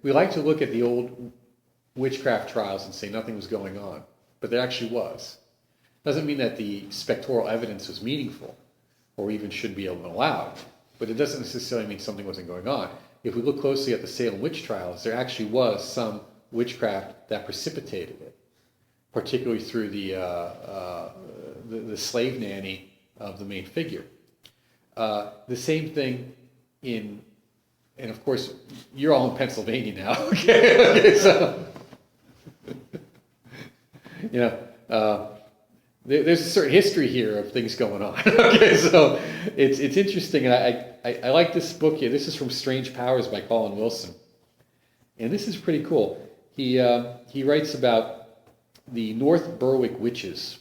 we like to look at the old witchcraft trials and say nothing was going on, but there actually was. Doesn't mean that the spectral evidence was meaningful or even should be allowed, but it doesn't necessarily mean something wasn't going on. If we look closely at the Salem witch trials, there actually was some witchcraft that precipitated it, particularly through the slave nanny of the main figure. The same thing and of course, you're all in Pennsylvania now, okay? So, there's a certain history here of things going on. Okay, so it's interesting. I like this book here. This is from Strange Powers by Colin Wilson, and this is pretty cool. He writes about the North Berwick witches.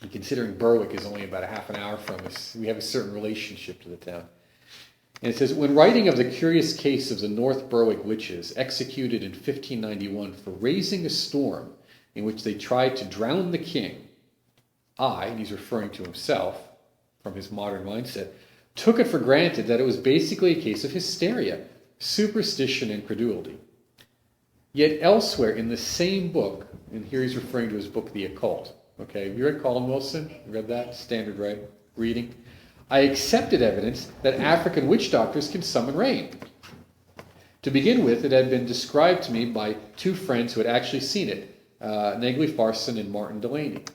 And considering Berwick is only about a half an hour from us, we have a certain relationship to the town. And it says, when writing of the curious case of the North Berwick witches, executed in 1591 for raising a storm in which they tried to drown the king, I, and he's referring to himself from his modern mindset, took it for granted that it was basically a case of hysteria, superstition, and credulity. Yet elsewhere in the same book, and here he's referring to his book, The Occult. Okay, have you read Colin Wilson? You read that? Standard, right? Reading. I accepted evidence that African witch doctors can summon rain. To begin with, it had been described to me by two friends who had actually seen it, Negley Farson and Martin Delaney.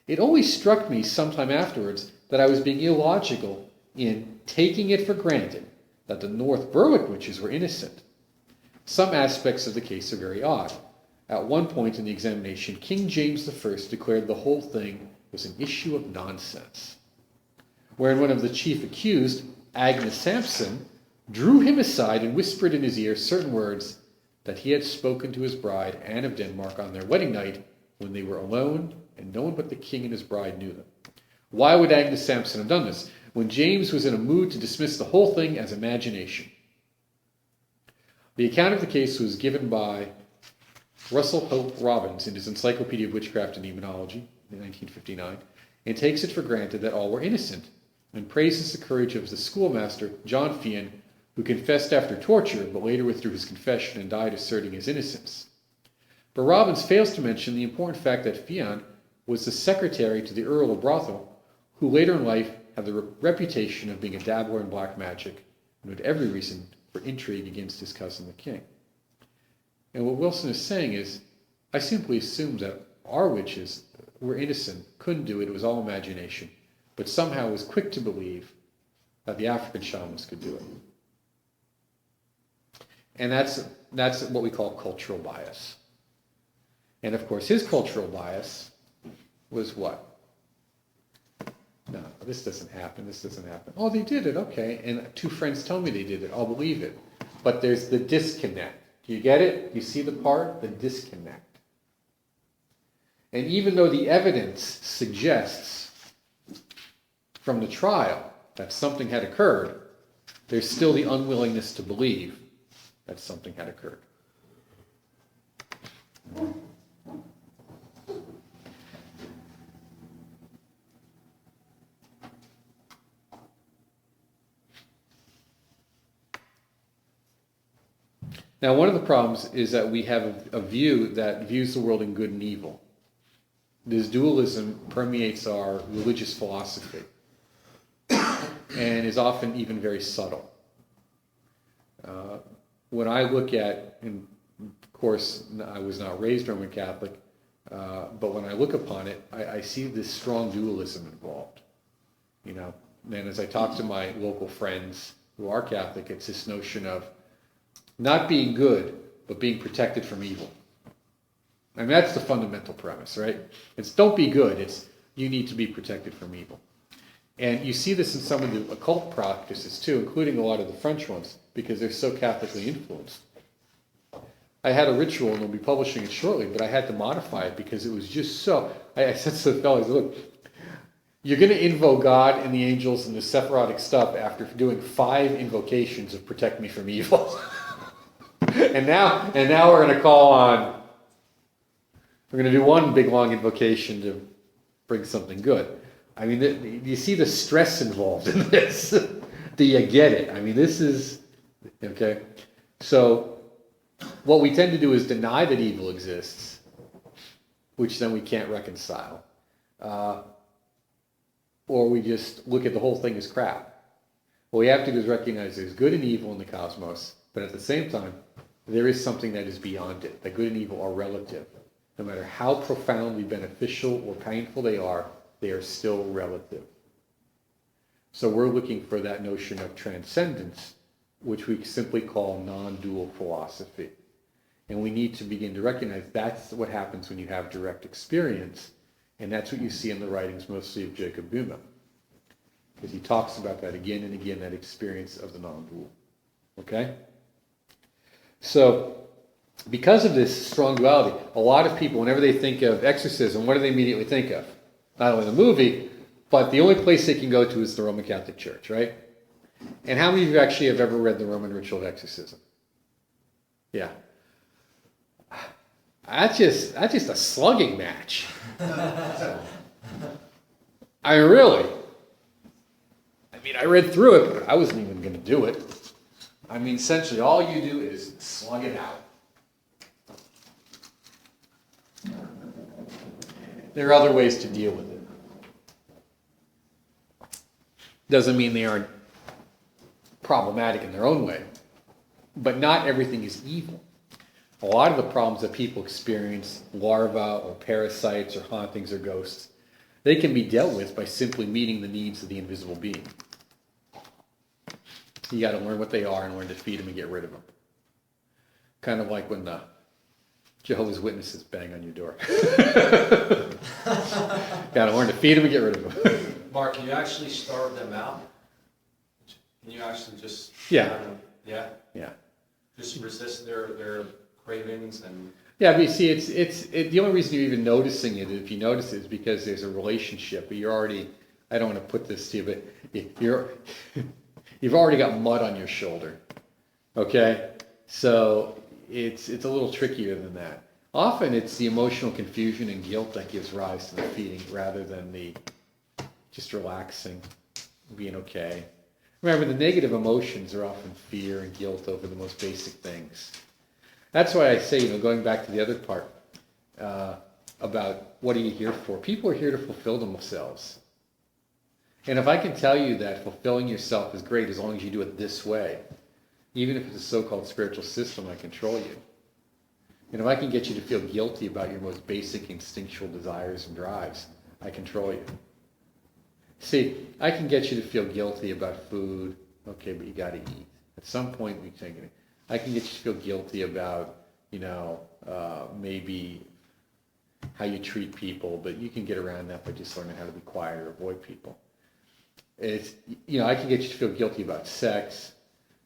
It always struck me sometime afterwards that I was being illogical in taking it for granted that the North Berwick witches were innocent. Some aspects of the case are very odd. At one point in the examination, King James I declared the whole thing was an issue of nonsense, wherein one of the chief accused, Agnes Sampson, drew him aside and whispered in his ear certain words that he had spoken to his bride, Anne of Denmark, on their wedding night when they were alone and no one but the king and his bride knew them. Why would Agnes Sampson have done this when James was in a mood to dismiss the whole thing as imagination? The account of the case was given by Russell Hope Robbins in his Encyclopedia of Witchcraft and Demonology in 1959, and takes it for granted that all were innocent, and praises the courage of the schoolmaster, John Fian, who confessed after torture, but later withdrew his confession and died asserting his innocence. But Robbins fails to mention the important fact that Fian was the secretary to the Earl of Bothwell, who later in life had the reputation of being a dabbler in black magic, and had every reason for intrigue against his cousin the king. And what Wilson is saying is, I simply assumed that our witches were innocent, couldn't do it, it was all imagination, but somehow was quick to believe that the African shamans could do it. And that's what we call cultural bias. And of course, his cultural bias was what? No, this doesn't happen, this doesn't happen. Oh, they did it, okay. And two friends tell me they did it, I'll believe it. But there's the disconnect. Do you get it? You see the part? The disconnect. And even though the evidence suggests from the trial that something had occurred, there's still the unwillingness to believe that something had occurred. Now, one of the problems is that we have a view that views the world in good and evil. This dualism permeates our religious philosophy and is often even very subtle. When I look at, and of course I was not raised Roman Catholic, but when I look upon it, I see this strong dualism involved. You know, and as I talk to my local friends who are Catholic, it's this notion of not being good, but being protected from evil. I mean, that's the fundamental premise, right? It's don't be good, it's you need to be protected from evil. And you see this in some of the occult practices too, including a lot of the French ones, because they're so Catholically influenced. I had a ritual, and we'll be publishing it shortly, but I had to modify it because it was just so... I said to the fellows, look, you're going to invoke God and the angels and the Sephirotic stuff after doing 5 invocations of protect me from evil. And now we're going to call on... We're going to do one big long invocation to bring something good. I mean, you see the stress involved in this. Do you get it? I mean, this is... Okay? So, What we tend to do is deny that evil exists, which then we can't reconcile. Or we just look at the whole thing as crap. What we have to do is recognize there's good and evil in the cosmos, but at the same time, there is something that is beyond it. That good and evil are relative. No matter how profoundly beneficial or painful they are still relative. So we're looking for that notion of transcendence, which we simply call non-dual philosophy. And we need to begin to recognize that's what happens when you have direct experience. And that's what you see in the writings mostly of Jacob Boehme. Because he talks about that again and again, that experience of the non-dual. Okay? So, because of this strong duality, a lot of people, whenever they think of exorcism, what do they immediately think of? Not only the movie, but the only place they can go to is the Roman Catholic Church, right? And how many of you actually have ever read the Roman Ritual of Exorcism? Yeah. That's just a slugging match. I really. I read through it, but I wasn't even going to do it. Essentially, all you do is slug it out. There are other ways to deal with it. Doesn't mean they aren't problematic in their own way, but not everything is evil. A lot of the problems that people experience, larvae or parasites or hauntings or ghosts, they can be dealt with by simply meeting the needs of the invisible being. You got to learn what they are and learn to feed them and get rid of them. Kind of like when the Jehovah's Witnesses bang on your door. Got to learn to feed them and get rid of them. Mark, can you actually starve them out? Can you actually just... Yeah. Yeah? Yeah. Just resist their cravings and... Yeah, but you see, it's the only reason you're even noticing it, if you notice it, is because there's a relationship. But you're already... I don't want to put this to you, but you've already got mud on your shoulder. Okay? So it's a little trickier than that. Often it's the emotional confusion and guilt that gives rise to the feeding rather than the just relaxing, being okay. Remember, the negative emotions are often fear and guilt over the most basic things. That's why I say, going back to the other part about what are you here for? People are here to fulfill themselves. And if I can tell you that fulfilling yourself is great as long as you do it this way, even if it's a so-called spiritual system that control you, and if I can get you to feel guilty about your most basic instinctual desires and drives, I control you. See, I can get you to feel guilty about food, okay, but you got to eat. At some point, we take it. I can get you to feel guilty about, maybe how you treat people, but you can get around that by just learning how to be quiet or avoid people. It's, I can get you to feel guilty about sex,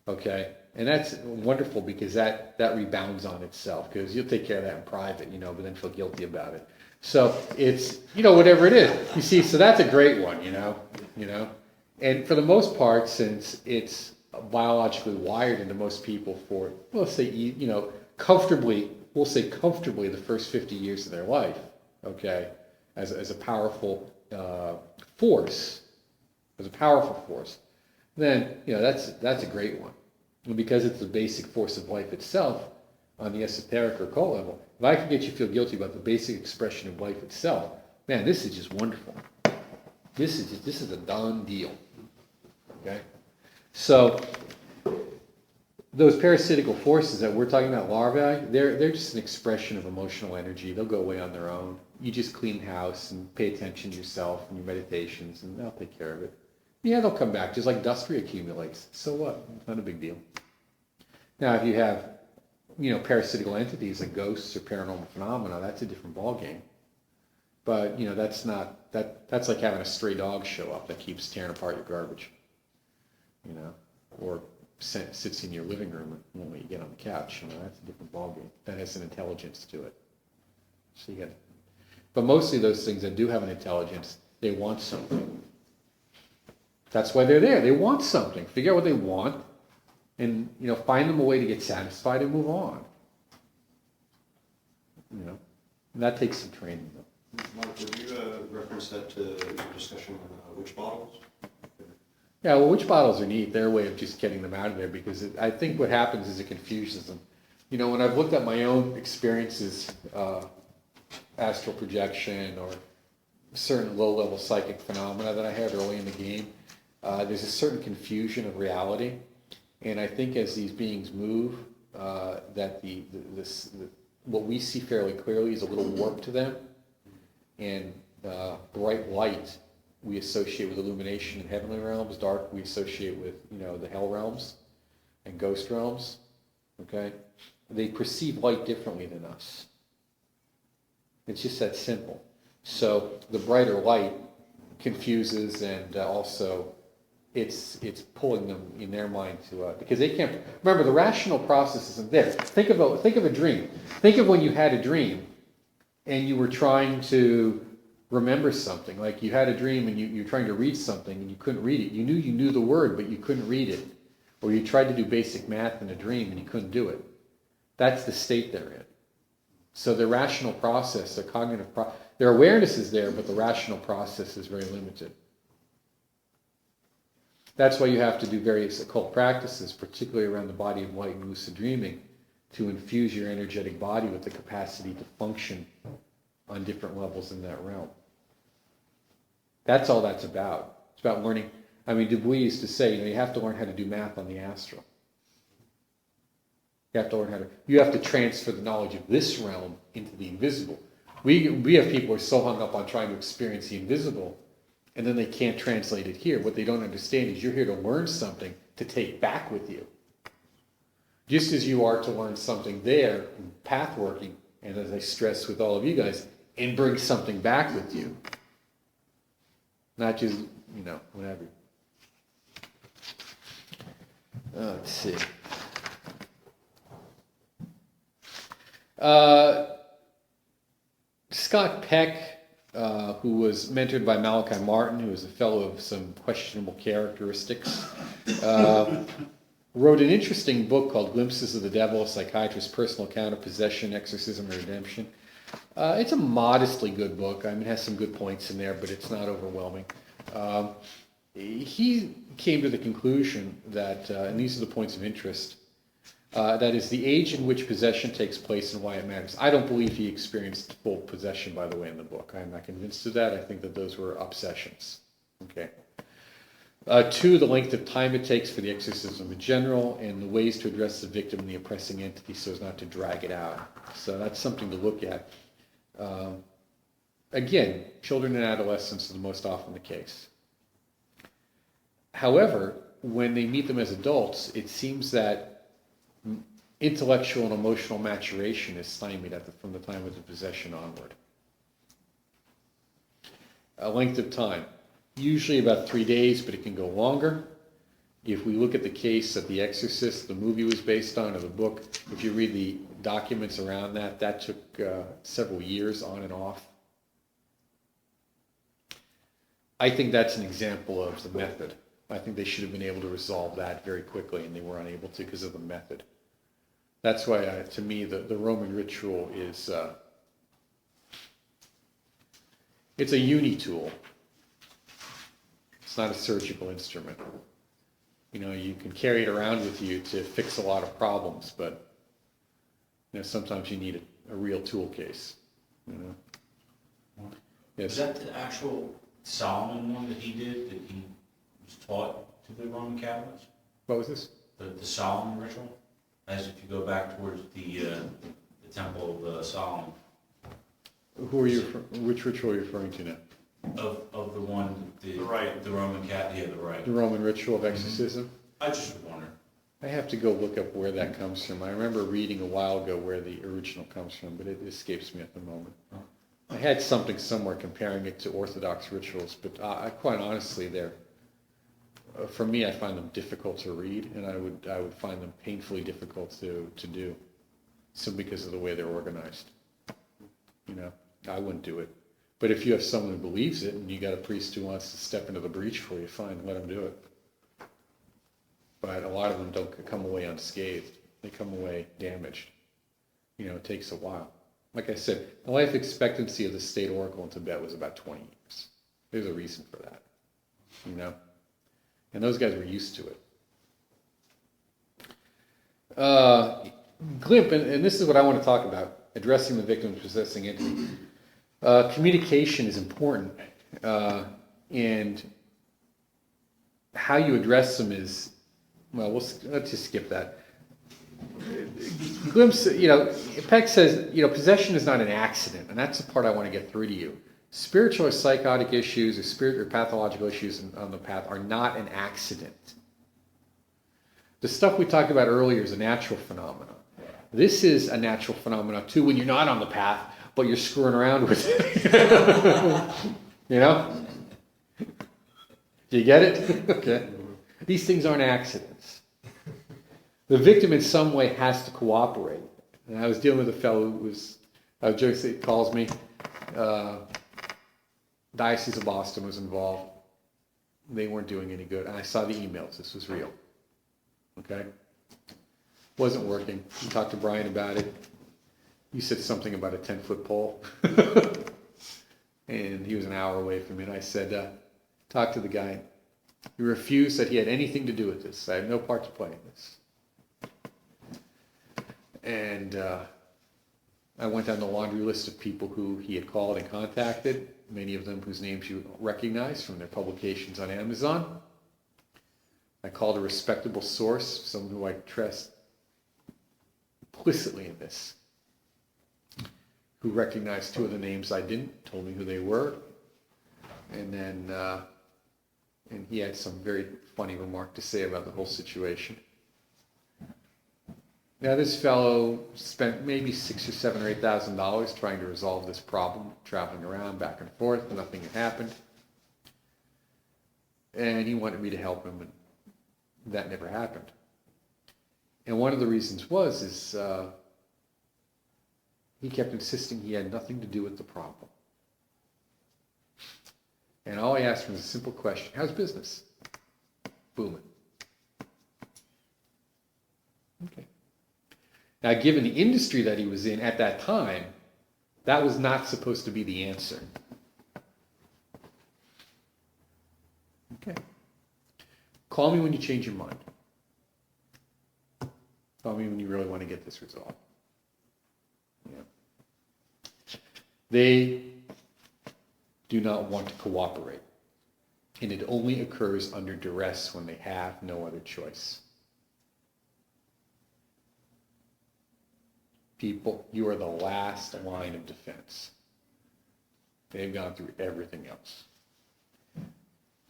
okay? And that's wonderful because that rebounds on itself because you'll take care of that in private, but then feel guilty about it. So it's, whatever it is. You see, so that's a great one, And for the most part, since it's biologically wired into most people for, let's say, comfortably the first 50 years of their life, okay, as a powerful force, then, that's a great one. And because it's the basic force of life itself, on the esoteric or occult level, if I can get you to feel guilty about the basic expression of life itself, man, this is just wonderful. This is a done deal. Okay? So those parasitical forces that we're talking about, larvae, they're just an expression of emotional energy. They'll go away on their own. You just clean house and pay attention to yourself and your meditations, and they'll take care of it. Yeah, they'll come back, just like dust reaccumulates. So what? It's not a big deal. Now, if you have parasitical entities like ghosts or paranormal phenomena, that's a different ballgame. But, that's like having a stray dog show up that keeps tearing apart your garbage, or sits in your living room when you get on the couch. That's a different ballgame. That has an intelligence to it. So but mostly those things that do have an intelligence, they want something. That's why they're there. They want something. Figure out what they want. And, find them a way to get satisfied and move on. And that takes some training, though. Mark, would you reference that to your discussion on witch bottles? Yeah, well, witch bottles are neat. They're a way of just getting them out of there because I think what happens is it confuses them. You know, when I've looked at my own experiences, astral projection or certain low-level psychic phenomena that I had early in the game, there's a certain confusion of reality. And I think as these beings move, that what we see fairly clearly is a little warped to them. And bright light we associate with illumination in heavenly realms. Dark we associate with, you know, the hell realms and ghost realms. Okay? They perceive light differently than us. It's just that simple. So the brighter light confuses, and also it's pulling them in their mind to because they can't remember, the rational process isn't there. Think of a dream. Think of when you had a dream and you were trying to remember something. Like you had a dream and you're trying to read something and you couldn't read it. You knew the word, but you couldn't read it. Or you tried to do basic math in a dream and you couldn't do it. That's the state they're in. So the rational process, the cognitive their awareness is there, but the rational process is very limited. That's why you have to do various occult practices, particularly around the body of light and lucid dreaming, to infuse your energetic body with the capacity to function on different levels in that realm. That's all that's about. It's about learning. I mean, Du Bois used to say, you have to learn how to do math on the astral. You have to transfer the knowledge of this realm into the invisible. We have people who are so hung up on trying to experience the invisible, and then they can't translate it here. What they don't understand is you're here to learn something to take back with you. Just as you are to learn something there in path working, and as I stress with all of you guys, and bring something back with you. Not just, whatever. Let's see. Scott Peck, who was mentored by Malachi Martin, who was a fellow of some questionable characteristics, wrote an interesting book called Glimpses of the Devil, a Psychiatrist's Personal Account of Possession, Exorcism, and Redemption. It's a modestly good book. I mean, it has some good points in there, but it's not overwhelming. He came to the conclusion that, and these are the points of interest, that is the age in which possession takes place and why it matters. I don't believe he experienced full possession, by the way, in the book. I'm not convinced of that. I think that those were obsessions. Okay. 2, the length of time it takes for the exorcism in general, and the ways to address the victim and the oppressing entity so as not to drag it out. So that's something to look at. Again, children and adolescents are the most often the case. However, when they meet them as adults, it seems that intellectual and emotional maturation is stymied from the time of the possession onward. A length of time, usually about 3 days, but it can go longer. If we look at the case that The Exorcist, the movie was based on, or the book, if you read the documents around that, that took several years on and off. I think that's an example of the method. I think they should have been able to resolve that very quickly, and they were unable to because of the method. That's why, to me, the Roman ritual is, it's a uni-tool. It's not a surgical instrument. You can carry it around with you to fix a lot of problems, but sometimes you need a real tool case. Yes. Was that the actual Solomon one that he did, that he was taught to the Roman Catholics? What was this? The Solomon ritual? As if you go back towards the Temple of Solomon. Which ritual are you referring to now? Of the one, the Roman Catholic, yeah, the rite. The Roman ritual of exorcism? I just wonder. I have to go look up where that comes from. I remember reading a while ago where the original comes from, but it escapes me at the moment. I had something somewhere comparing it to Orthodox rituals, but quite honestly, for me, I find them difficult to read, and I would find them painfully difficult to do, simply because of the way they're organized. I wouldn't do it. But if you have someone who believes it, and you got a priest who wants to step into the breach for you, fine, let him do it. But a lot of them don't come away unscathed. They come away damaged. It takes a while. Like I said, the life expectancy of the state oracle in Tibet was about 20 years. There's a reason for that. And those guys were used to it. Glimp, and this is what I want to talk about, addressing the victim's possessing entity. Communication is important, and how you address them is, well, let's just skip that. Glimpse, Peck says, possession is not an accident, and that's the part I want to get through to you. Spiritual or psychotic issues or pathological issues on the path are not an accident. The stuff we talked about earlier is a natural phenomenon. This is a natural phenomenon too when you're not on the path, but you're screwing around with it. Do you get it? Okay. These things aren't accidents. The victim in some way has to cooperate. And I was dealing with a fellow who was, he calls me, Diocese of Boston was involved. They weren't doing any good. And I saw the emails. This was real. Okay? Wasn't working. We talked to Brian about it. He said something about a 10-foot pole. And he was an hour away from me. And I said, talk to the guy. He refused, said he had anything to do with this. I have no part to play in this. And I went down the laundry list of people who he had called and contacted, many of them whose names you recognize from their publications on Amazon. I called a respectable source, someone who I trust implicitly in this, who recognized two of the names I didn't, told me who they were, and then and he had some very funny remark to say about the whole situation. Now this fellow spent maybe $6,000 or $7,000 or $8,000 trying to resolve this problem, traveling around back and forth, nothing had happened. And he wanted me to help him, and that never happened. And one of the reasons is he kept insisting he had nothing to do with the problem. And all I asked him was a simple question: how's business? Booming. Okay. Now, given the industry that he was in at that time, that was not supposed to be the answer. Okay. Call me when you change your mind. Call me when you really want to get this resolved. Yeah. They do not want to cooperate. And it only occurs under duress when they have no other choice. People, you are the last line of defense. They've gone through everything else.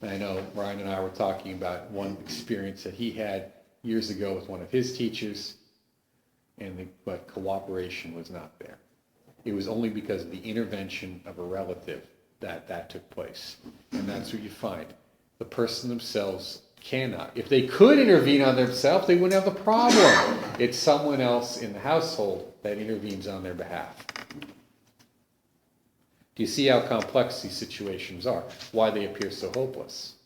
I know Brian and I were talking about one experience that he had years ago with one of his teachers, but cooperation was not there. It was only because of the intervention of a relative that took place. And that's what you find. The person themselves cannot. If they could intervene on themselves, they wouldn't have the problem. It's someone else in the household that intervenes on their behalf. Do you see how complex these situations are? Why they appear so hopeless?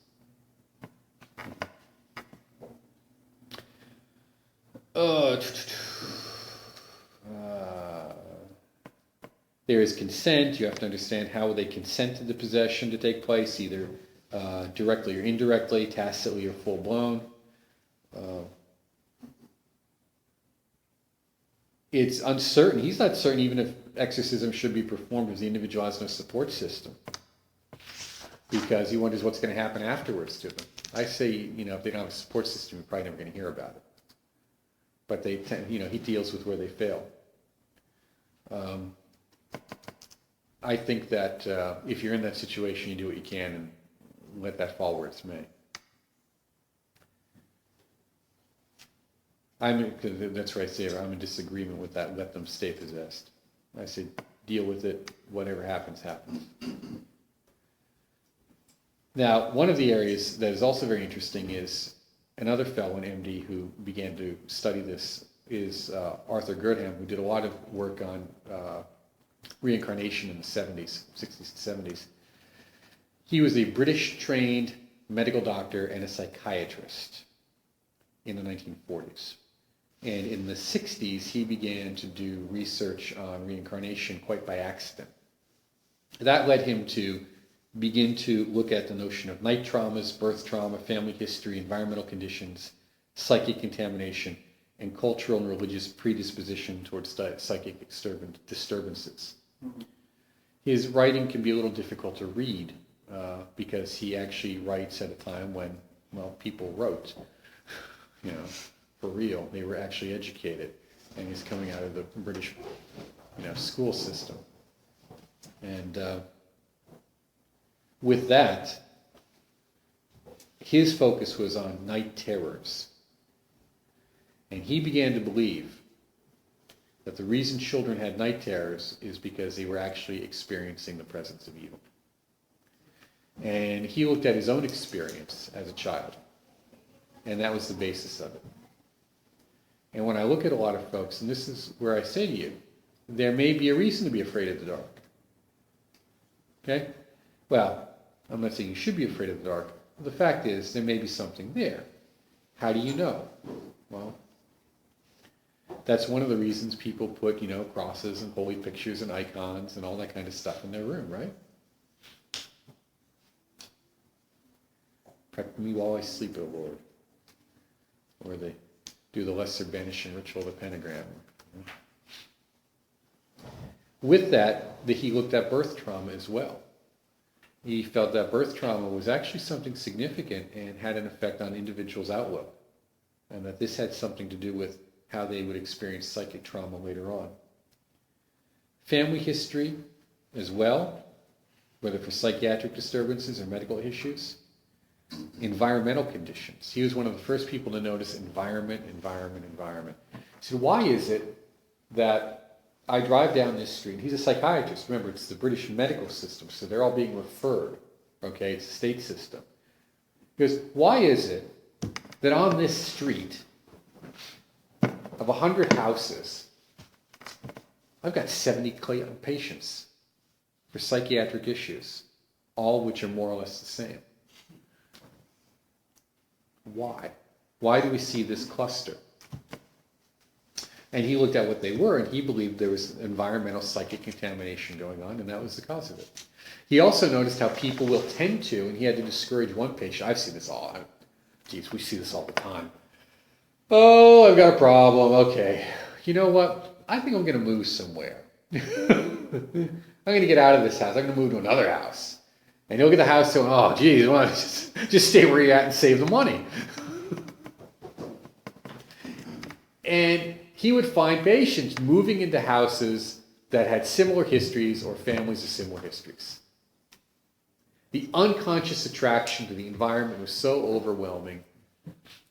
There is consent. You have to understand how they consented the possession to take place, either directly or indirectly, tacitly or full-blown. It's uncertain. He's not certain even if exorcism should be performed if the individual has no support system, because he wonders what's going to happen afterwards to them. I say, if they don't have a support system, you're probably never going to hear about it. But they tend, he deals with where they fail. I think that if you're in that situation, you do what you can and let that fall where it's may. That's right, Saver. I'm in disagreement with that. Let them stay possessed. I say deal with it. Whatever happens, happens. Now, one of the areas that is also very interesting is another fellow, an MD, who began to study this is Arthur Girdham, who did a lot of work on reincarnation in the 70s, 60s and 70s. He was a British-trained medical doctor and a psychiatrist in the 1940s. And in the 60s, he began to do research on reincarnation quite by accident. That led him to begin to look at the notion of night traumas, birth trauma, family history, environmental conditions, psychic contamination, and cultural and religious predisposition towards psychic disturbances. His writing can be a little difficult to read because he actually writes at a time when, well, people wrote, for real. They were actually educated, and he's coming out of the British, school system. And with that, his focus was on night terrors. And he began to believe that the reason children had night terrors is because they were actually experiencing the presence of evil. And he looked at his own experience as a child, and that was the basis of it. And when I look at a lot of folks, and this is where I say to you, there may be a reason to be afraid of the dark. Okay? Well, I'm not saying you should be afraid of the dark. The fact is, there may be something there. How do you know? Well, that's one of the reasons people put, crosses and holy pictures and icons and all that kind of stuff in their room, right? Protect me while I sleep, O Lord. Or they do the lesser banishing ritual of the pentagram. With that, he looked at birth trauma as well. He felt that birth trauma was actually something significant and had an effect on individuals' outlook, and that this had something to do with how they would experience psychic trauma later on. Family history as well, whether for psychiatric disturbances or medical issues. Environmental conditions. He was one of the first people to notice environment. So why is it that I drive down this street? He's a psychiatrist. Remember, it's the British medical system, so they're all being referred. Okay, it's a state system. He goes, why is it that on this street of 100 houses, I've got 70 patients for psychiatric issues, all which are more or less the same? Why? Why do we see this cluster? And he looked at what they were, and he believed there was environmental psychic contamination going on, and that was the cause of it. He also noticed how people will tend to, and he had to discourage one patient. I've seen this all. Geez, we see this all the time. Oh, I've got a problem. Okay. You know what? I think I'm going to move somewhere. I'm going to get out of this house. I'm going to move to another house. And you'll get the house going, oh, geez, why don't you just stay where you're at and save the money. And he would find patients moving into houses that had similar histories or families of similar histories. The unconscious attraction to the environment was so overwhelming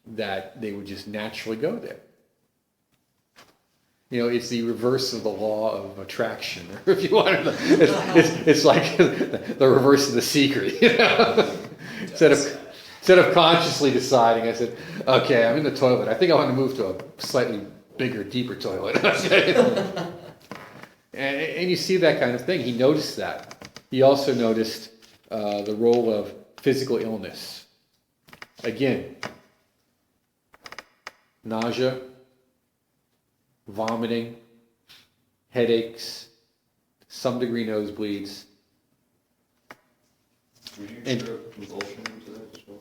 that they would just naturally go there. It's the reverse of the law of attraction, or if you want to, it's like the reverse of The Secret. Instead of consciously deciding, I said, okay, I'm in the toilet. I think I want to move to a slightly bigger, deeper toilet. And you see that kind of thing. He noticed that. He also noticed the role of physical illness. Again, nausea, vomiting, headaches, some degree nosebleeds. Would you consider convulsion into that as well?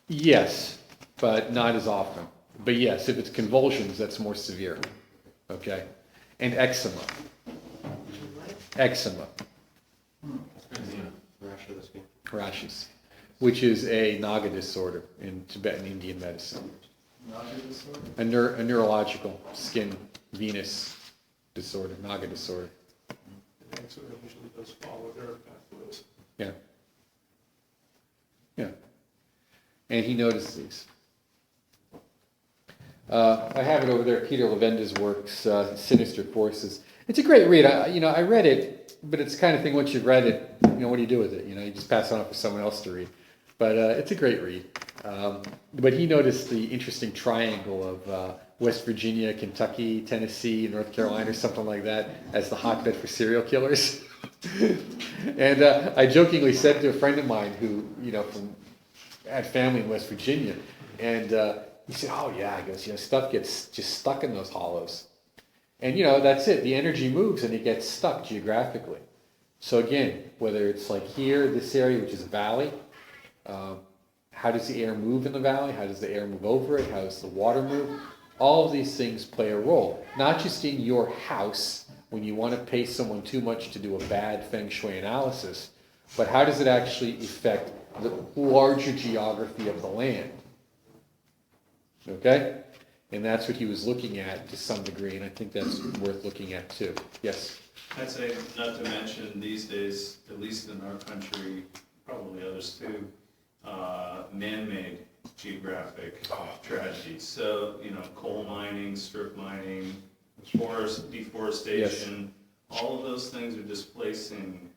Yes, but not as often. But yes, if it's convulsions, that's more severe. Okay? And eczema. Eczema. Rash of the skin. Rashes. Which is a Naga disorder in Tibetan Indian medicine. A neurological skin venous disorder, Naga disorder. And so it usually does follow their pathways. Yeah. Yeah. And he noticed these. I have it over there, Peter Levenda's works, Sinister Forces. It's a great read. I read it, but it's the kind of thing, once you've read it, what do you do with it? You just pass it on for someone else to read. But it's a great read. But he noticed the interesting triangle of West Virginia, Kentucky, Tennessee, North Carolina, or something like that, as the hotbed for serial killers. And I jokingly said to a friend of mine who, had family in West Virginia, and he said, oh yeah, he goes, stuff gets just stuck in those hollows. And that's it. The energy moves and it gets stuck geographically. So again, whether it's like here, this area, which is a valley, how does the air move in the valley? How does the air move over it? How does the water move? All of these things play a role, not just in your house when you want to pay someone too much to do a bad feng shui analysis, but how does it actually affect the larger geography of the land? Okay? And that's what he was looking at to some degree, and I think that's worth looking at too. Yes? I'd say, not to mention, these days, at least in our country, probably others too, man-made geographic tragedies. So, coal mining, strip mining, forest deforestation, all of those things are displacing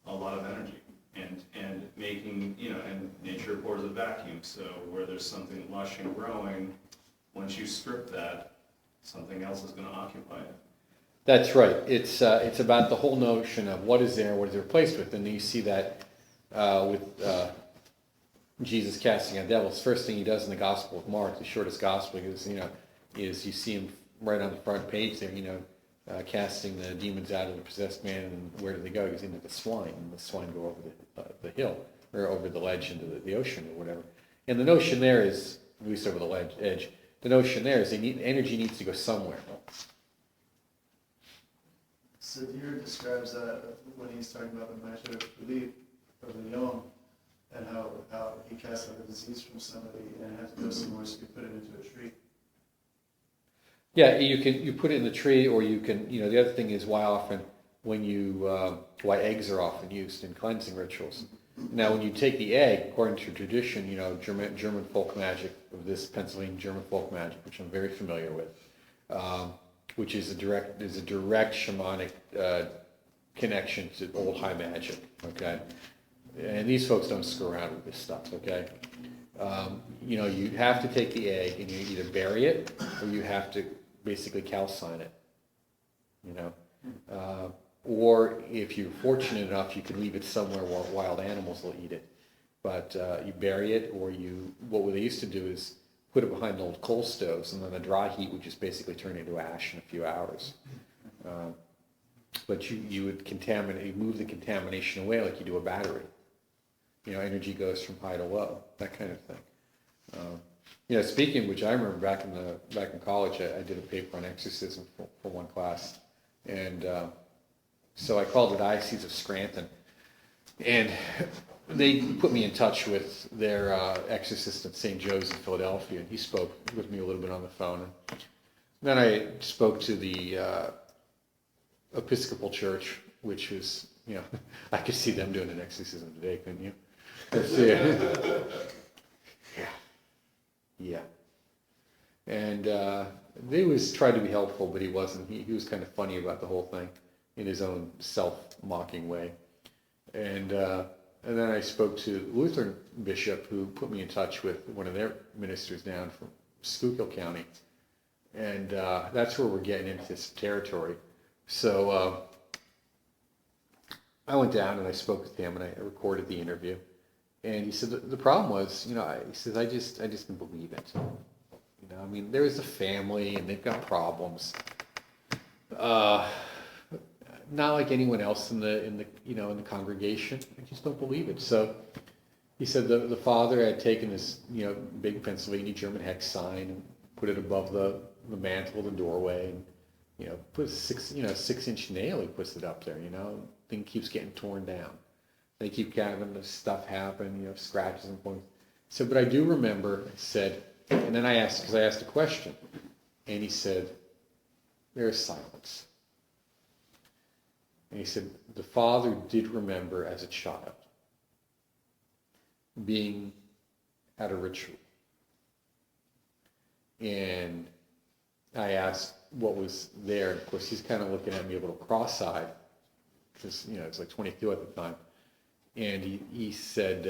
a lot of energy and making, and nature abhors a vacuum. So where there's something lush and growing, once you strip that, something else is going to occupy it. That's right. It's about the whole notion of what is there, what is it replaced with, and you see that with Jesus casting out devils. First thing he does in the Gospel of Mark, the shortest Gospel, is you see him right on the front page there, casting the demons out of the possessed man, and where do they go? He goes into the swine, and the swine go over the hill, or over the ledge into the ocean or whatever. And the notion there is, at least over the edge, the notion there is energy needs to go somewhere. So Deere describes that when he's talking about the matter of belief of the young, and how he casts out a disease from somebody and it has to go somewhere, so you put it into a tree. Yeah, you put it in the tree, or you can, the other thing is why eggs are often used in cleansing rituals. Now, when you take the egg, according to tradition, German folk magic, of this Pennsylvania German folk magic, which I'm very familiar with, which is a direct shamanic connection to old high magic. Okay, and these folks don't screw around with this stuff. Okay, you have to take the egg and you either bury it or you have to basically calcine it. Or if you're fortunate enough, you can leave it somewhere where wild animals will eat it. But you bury it, or what they used to do is put it behind old coal stoves, and then the dry heat would just basically turn it into ash in a few hours. But you would move the contamination away like you do a battery. Energy goes from high to low, that kind of thing. Speaking of which, I remember back in college, I did a paper on exorcism for one class, and so I called the Diocese of Scranton, and they put me in touch with their exorcist at St. Joe's in Philadelphia, and he spoke with me a little bit on the phone. And then I spoke to the Episcopal Church, which was, I could see them doing an exorcism today, couldn't you? Yeah. And they was tried to be helpful, but he wasn't. He was kind of funny about the whole thing in his own self-mocking way. And then I spoke to the Lutheran bishop, who put me in touch with one of their ministers down from Schuylkill County. And that's where we're getting into this territory. So I went down and I spoke with him, and I recorded the interview. And he said the problem was, he says, I just didn't believe it. There is a family and they've got problems. Not like anyone else in the congregation. I just don't believe it. So he said the father had taken this big Pennsylvania German hex sign and put it above the mantle of the doorway, and put a 6-inch nail. He puts it up there. Thing keeps getting torn down. They keep having this stuff happen. Scratches and points. So, but I do remember, I said, and then I asked a question, and he said, there is silence. And he said, the father did remember as a child being at a ritual. And I asked what was there. And of course, he's kind of looking at me a little cross-eyed, because, it's like 22 at the time. And he said,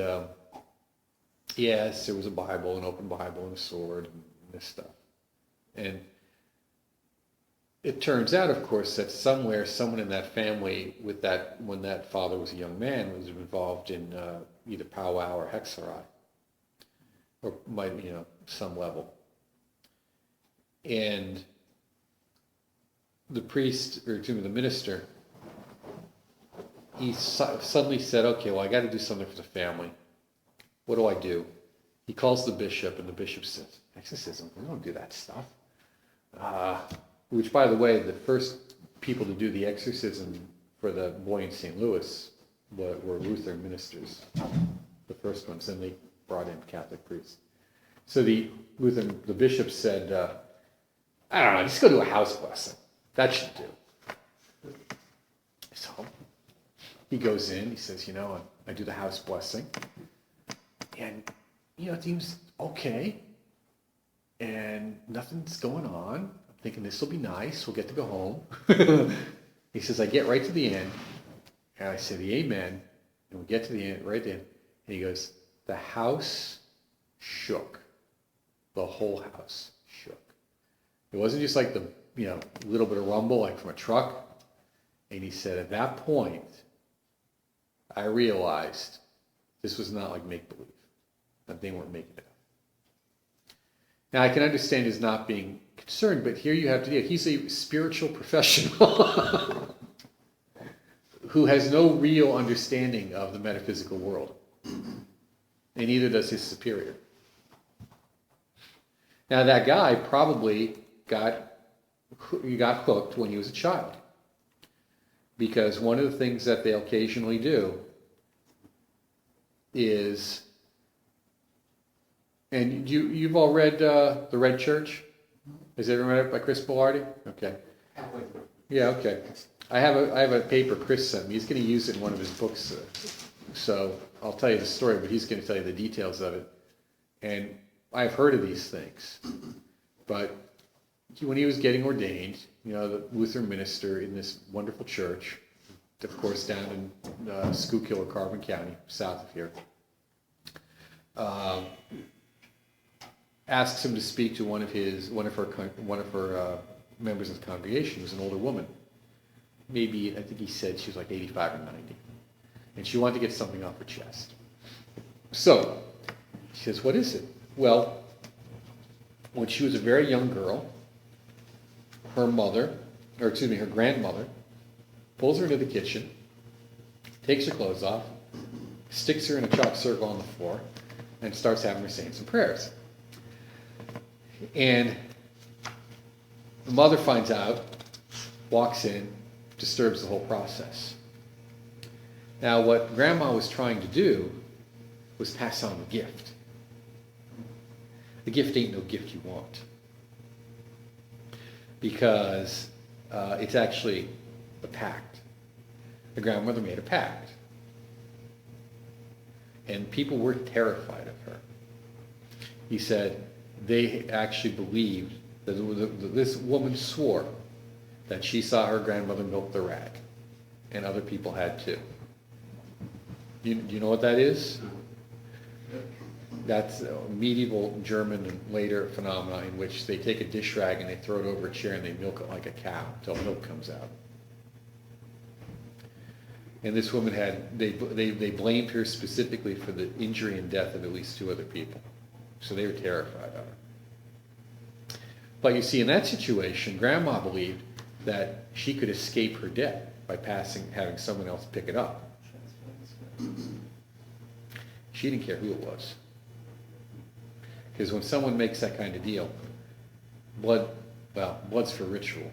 yes, there was a Bible, an open Bible, and a sword, and this stuff. And it turns out, of course, that somewhere, someone in that family, when that father was a young man, was involved in either powwow or hexerai, or some level. And the priest, or the minister, he suddenly said, okay, well, I got to do something for the family. What do I do? He calls the bishop, and the bishop says, exorcism, we don't do that stuff. which, by the way, the first people to do the exorcism for the boy in St. Louis were Lutheran ministers, the first ones. Then they brought in Catholic priests. So the bishop said, I don't know, just go do a house blessing. That should do. So he goes in, he says, I do the house blessing. And, it seems okay. And nothing's going on. I'm thinking this will be nice. We'll get to go home. He says, I get right to the end. And I say the amen. And we get to the end, right there. And he goes, the house shook. The whole house shook. It wasn't just like the, little bit of rumble like from a truck. And he said, at that point, I realized this was not like make-believe. That they weren't making it up. Now, I can understand his not being concerned, but here you have to deal. He's a spiritual professional who has no real understanding of the metaphysical world. And neither does his superior. Now, that guy probably got hooked when he was a child. Because one of the things that they occasionally do is, and you've all read The Red Church? Has everyone read it by Chris Bellardi? Okay. Yeah, okay. I have a paper Chris sent me. He's going to use it in one of his books. So I'll tell you the story, but he's going to tell you the details of it. And I've heard of these things. But when he was getting ordained, the Lutheran minister in this wonderful church, of course down in Schuylkill or Carbon County, south of here, asks him to speak to one of her members of the congregation, who's an older woman. Maybe, I think he said she was like 85 or 90. And she wanted to get something off her chest. So, she says, what is it? Well, when she was a very young girl, her grandmother, pulls her into the kitchen, takes her clothes off, sticks her in a chalk circle on the floor, and starts having her saying some prayers. And the mother finds out, walks in, disturbs the whole process. Now, what Grandma was trying to do was pass on the gift. The gift ain't no gift you want. Because it's actually a pact. The grandmother made a pact. And people were terrified of her. He said they actually believed that this woman swore that she saw her grandmother milk the rag. And other people had too. Do you know what that is? That's a medieval German and later phenomena in which they take a dish rag and they throw it over a chair and they milk it like a cow until milk comes out. And this woman they blamed her specifically for the injury and death of at least 2 other people. So they were terrified of her. But you see, in that situation, Grandma believed that she could escape her debt by having someone else pick it up. She didn't care who it was. Because when someone makes that kind of deal, blood's for ritual.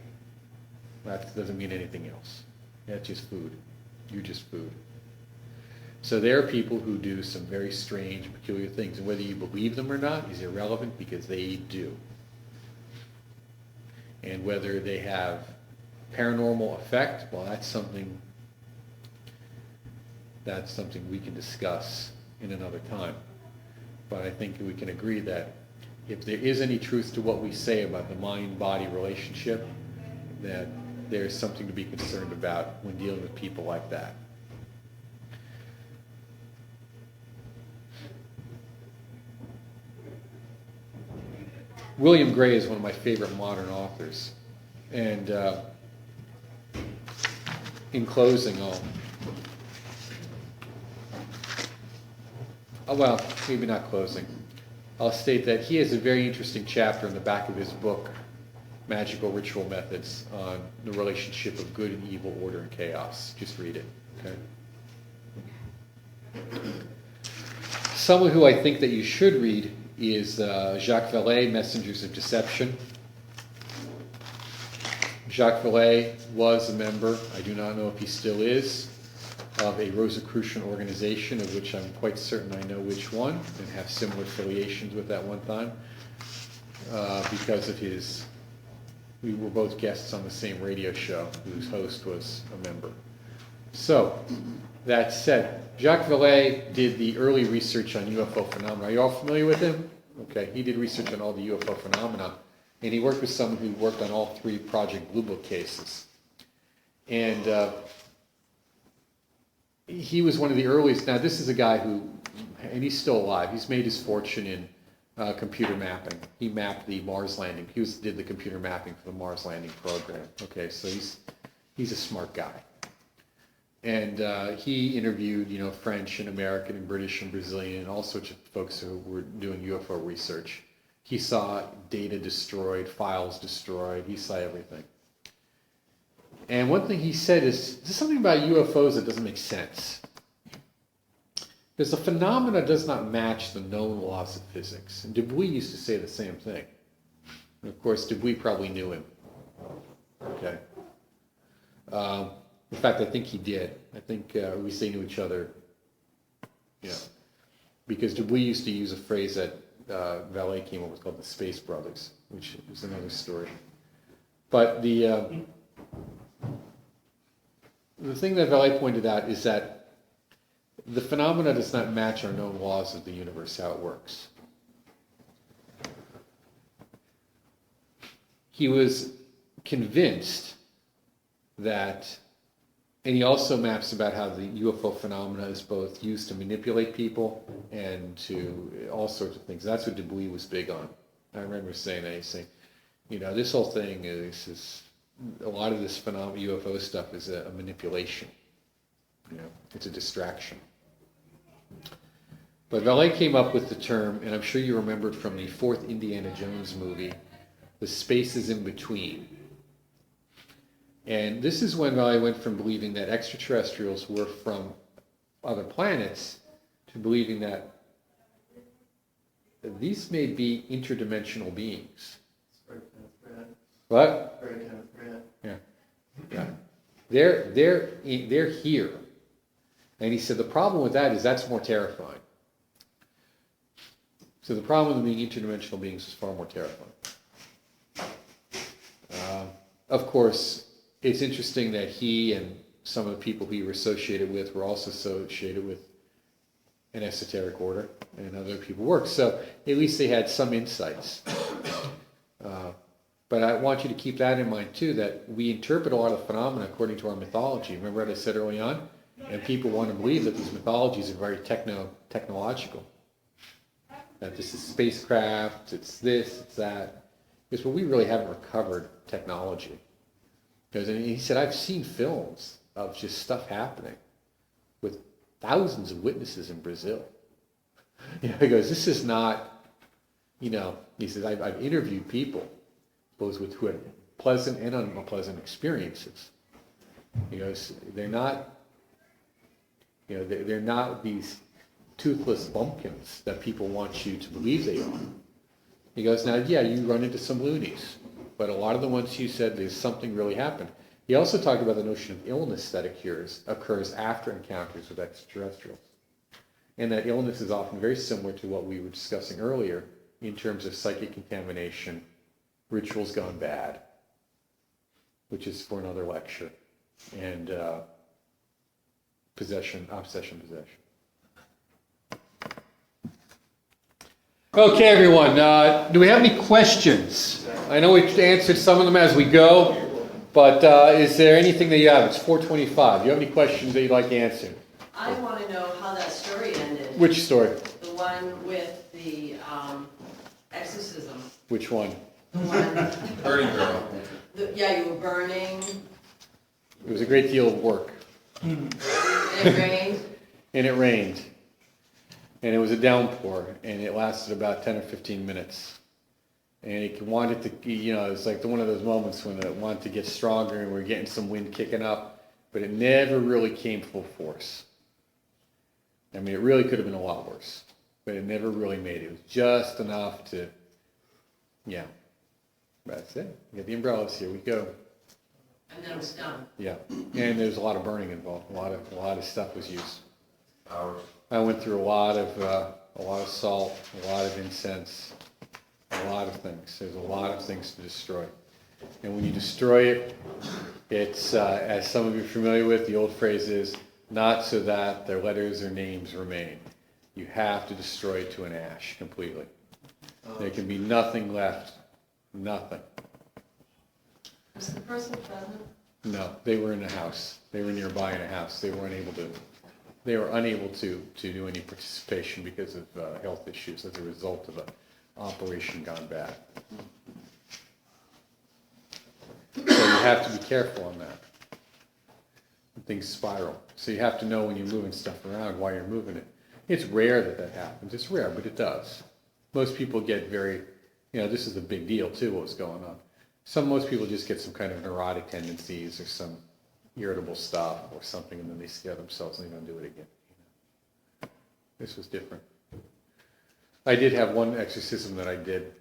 That doesn't mean anything else. That's just food. You're just food. So there are people who do some very strange, peculiar things. And whether you believe them or not is irrelevant because they do. And whether they have paranormal effect, well, that's something we can discuss in another time. But I think we can agree that if there is any truth to what we say about the mind-body relationship, that there's something to be concerned about when dealing with people like that. William Gray is one of my favorite modern authors. And in closing, well, maybe not closing. I'll state that he has a very interesting chapter in the back of his book, Magical Ritual Methods, on the relationship of good and evil, order and chaos. Just read it, okay? Someone who I think that you should read is Jacques Vallée, Messengers of Deception. Jacques Vallée was a member, I do not know if he still is, of a Rosicrucian organization, of which I'm quite certain I know which one, and have similar affiliations with that one time, because of we were both guests on the same radio show, whose host was a member. So, that said, Jacques Vallée did the early research on UFO phenomena. Are you all familiar with him? Okay, he did research on all the UFO phenomena, and he worked with someone who worked on all 3 Project Blue Book cases. And he was one of the earliest. Now, this is a guy who, and he's still alive, he's made his fortune in computer mapping. He mapped the Mars landing. He did the computer mapping for the Mars landing program. Okay, so he's a smart guy. And he interviewed, French and American and British and Brazilian and all sorts of folks who were doing UFO research. He saw data destroyed, files destroyed. He saw everything. And one thing he said is, there's something about UFOs that doesn't make sense. Because the phenomena does not match the known laws of physics. And Dubuis used to say the same thing. And of course, Dubuis probably knew him. Okay. In fact, I think he did. I think we say to each other, because Dubuis used to use a phrase that Vallée came up with called the Space Brothers, which is another story. But the thing that Vallée pointed out is that the phenomena does not match our known laws of the universe, how it works. He was convinced that, and he also maps about how the UFO phenomena is both used to manipulate people and to all sorts of things. That's what Dubuis was big on. I remember saying that. He's saying, this whole thing is a lot of this UFO stuff is a manipulation. It's a distraction. But Vallée came up with the term, and I'm sure you remembered from the 4th Indiana Jones movie, the spaces in between. And this is when Vallée went from believing that extraterrestrials were from other planets to believing that these may be interdimensional beings. What? Very kind of Grant. Yeah. They're here. And he said the problem with that is that's more terrifying. So the problem with being interdimensional beings is far more terrifying. Of course, it's interesting that he and some of the people he were associated with were also associated with an esoteric order, and other people worked. So at least they had some insights. But I want you to keep that in mind too, that we interpret a lot of phenomena according to our mythology. Remember what I said early on? And people want to believe that these mythologies are very technological. That this is spacecraft, it's this, it's that. Because we really haven't recovered technology. Because he said, I've seen films of just stuff happening with thousands of witnesses in Brazil. He goes, this is not, he says, I've interviewed people, both with who had pleasant and unpleasant experiences. He goes, they're not, they're not these toothless bumpkins that people want you to believe they are. He goes, now, yeah, you run into some loonies, but a lot of the ones you said there's something really happened. He also talked about the notion of illness that occurs after encounters with extraterrestrials. And that illness is often very similar to what we were discussing earlier in terms of psychic contamination, rituals gone bad, which is for another lecture, and obsession. Okay, everyone, do we have any questions? I know we've answered some of them as we go, but is there anything that you have? It's 4:25. Do you have any questions that you'd like to answer? I want to know how that story ended. Which story? The one with the exorcism. Which one? The one. Burning girl. Yeah, you were burning. It was a great deal of work. And it rained. And it rained. And it was a downpour, and it lasted about 10 or 15 minutes. And it wanted to, it's like one of those moments when it wanted to get stronger and we're getting some wind kicking up, but it never really came full force. I mean, it really could have been a lot worse, but it never really made it. It was just enough to, that's it. We got the umbrellas, here we go. And then it was done. Yeah, and there's a lot of burning involved. A lot of stuff was used. Hours. I went through a lot of salt, a lot of incense, a lot of things. There's a lot of things to destroy. And when you destroy it, it's, as some of you are familiar with, the old phrase is, not so that their letters or names remain. You have to destroy it to an ash completely. There can be nothing left. Nothing. Was the person present? No, they were in a house. They were nearby in a house. They were unable to do any participation because of health issues as a result of an operation gone bad. So you have to be careful on that. Things spiral. So you have to know when you're moving stuff around why you're moving it. It's rare that happens. It's rare, but it does. Most people get very, this is a big deal too, what's going on. Most people just get some kind of neurotic tendencies or some irritable stuff or something, and then they scare themselves and they don't do it again. This was different. I did have one exorcism that I did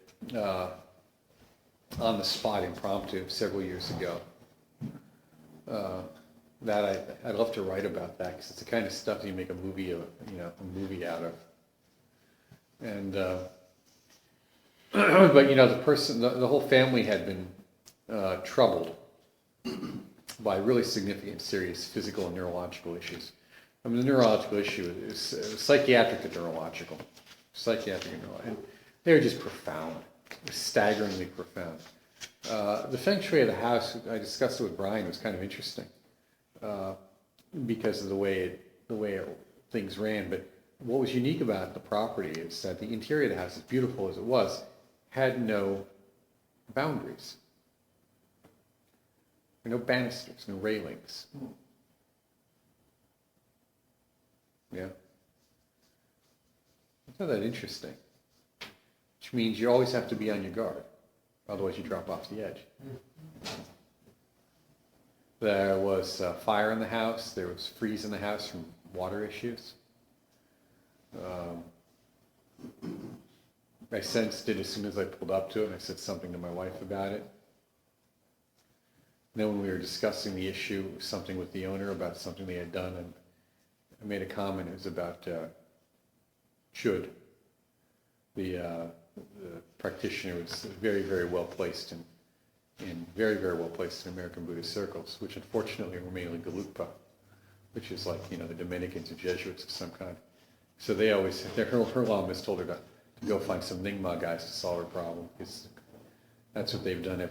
on the spot, impromptu, several years ago. That I'd love to write about that because it's the kind of stuff that you make a movie out of. And but the whole family had been troubled by really significant, serious physical and neurological issues. I mean, the neurological issue is psychiatric and neurological, and they were just profound, staggeringly profound. The feng shui of the house, I discussed it with Brian, was kind of interesting because of the way things ran. But what was unique about the property is that the interior of the house, as beautiful as it was, had no boundaries. There were no banisters, no railings. Yeah. I thought that interesting. Which means you always have to be on your guard. Otherwise you drop off the edge. There was fire in the house. There was freeze in the house from water issues. I sensed it as soon as I pulled up to it, and I said something to my wife about it. And then when we were discussing the issue, something with the owner about something they had done, and I made a comment. It was about Chud. The practitioner was very, very well placed in very, very well placed in American Buddhist circles, which unfortunately were mainly Gelugpa, which is like, the Dominicans or Jesuits of some kind. So they always, her lamas told her to go find some Nyingma guys to solve her problem, because that's what they've done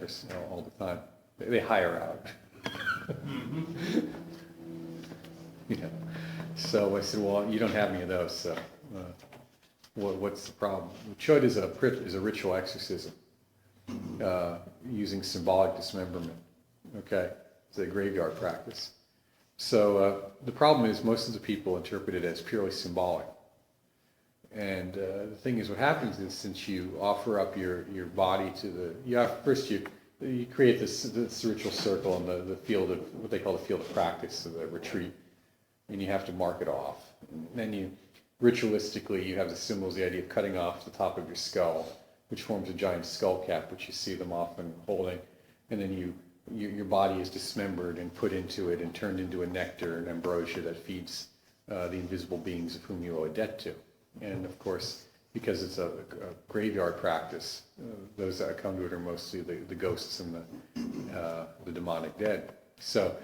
all the time. They hire out. So I said, well, you don't have any of those, so what's the problem? Chud is a ritual exorcism using symbolic dismemberment. Okay, it's a graveyard practice. So the problem is most of the people interpret it as purely symbolic. And the thing is, what happens is, since you offer up your body to you create this ritual circle in the field of what they call the field of practice, so the retreat, and you have to mark it off. And then ritualistically, you have the symbols, the idea of cutting off the top of your skull, which forms a giant skull cap, which you see them often holding, and then your body is dismembered and put into it and turned into a nectar and ambrosia that feeds the invisible beings of whom you owe a debt to. And of course, because it's a graveyard practice, those that come to it are mostly the ghosts and the demonic dead. So,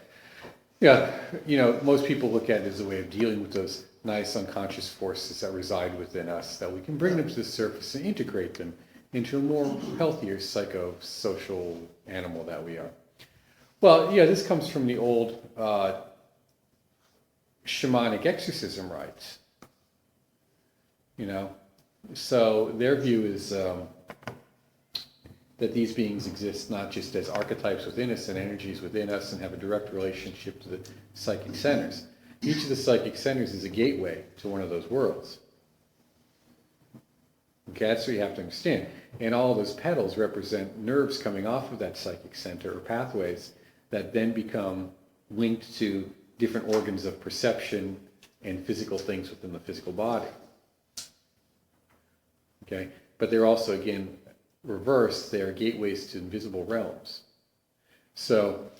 most people look at it as a way of dealing with those nice unconscious forces that reside within us, that we can bring them to the surface and integrate them into a more healthier psychosocial animal that we are. Well, this comes from the old shamanic exorcism rites. So their view is that these beings exist not just as archetypes within us and energies within us and have a direct relationship to the psychic centers. Each of the psychic centers is a gateway to one of those worlds. Okay, that's what you have to understand. And all those petals represent nerves coming off of that psychic center, or pathways that then become linked to different organs of perception and physical things within the physical body. Okay, but they're also, again, reversed. They are gateways to invisible realms. So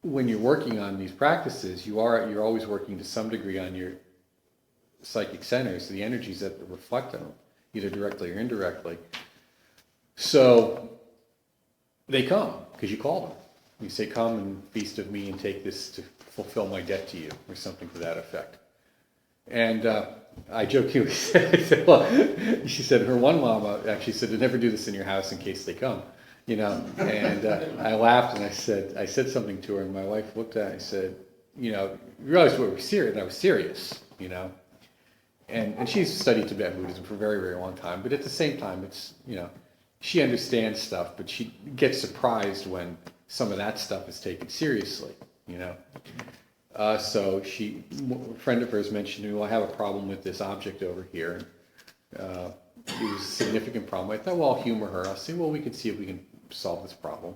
when you're working on these practices, you're always working to some degree on your psychic centers, the energies that reflect on them, either directly or indirectly. So they come because you call them. You say, "Come and feast of me and take this to fulfill my debt to you," or something to that effect. And I jokingly said, well, she said her one mama actually said to never do this in your house in case they come, you know. And I laughed and I said something to her, and my wife looked at it and said, you know, you realize what we're serious, and I was serious, you know. And she's studied Tibetan Buddhism for a very, very long time, but at the same time, it's, you know, she understands stuff, but she gets surprised when some of that stuff is taken seriously, you know. So a friend of hers mentioned to me, well, I have a problem with this object over here. And, it was a significant problem. I thought, well, I'll humor her. I'll say, well, we can see if we can solve this problem.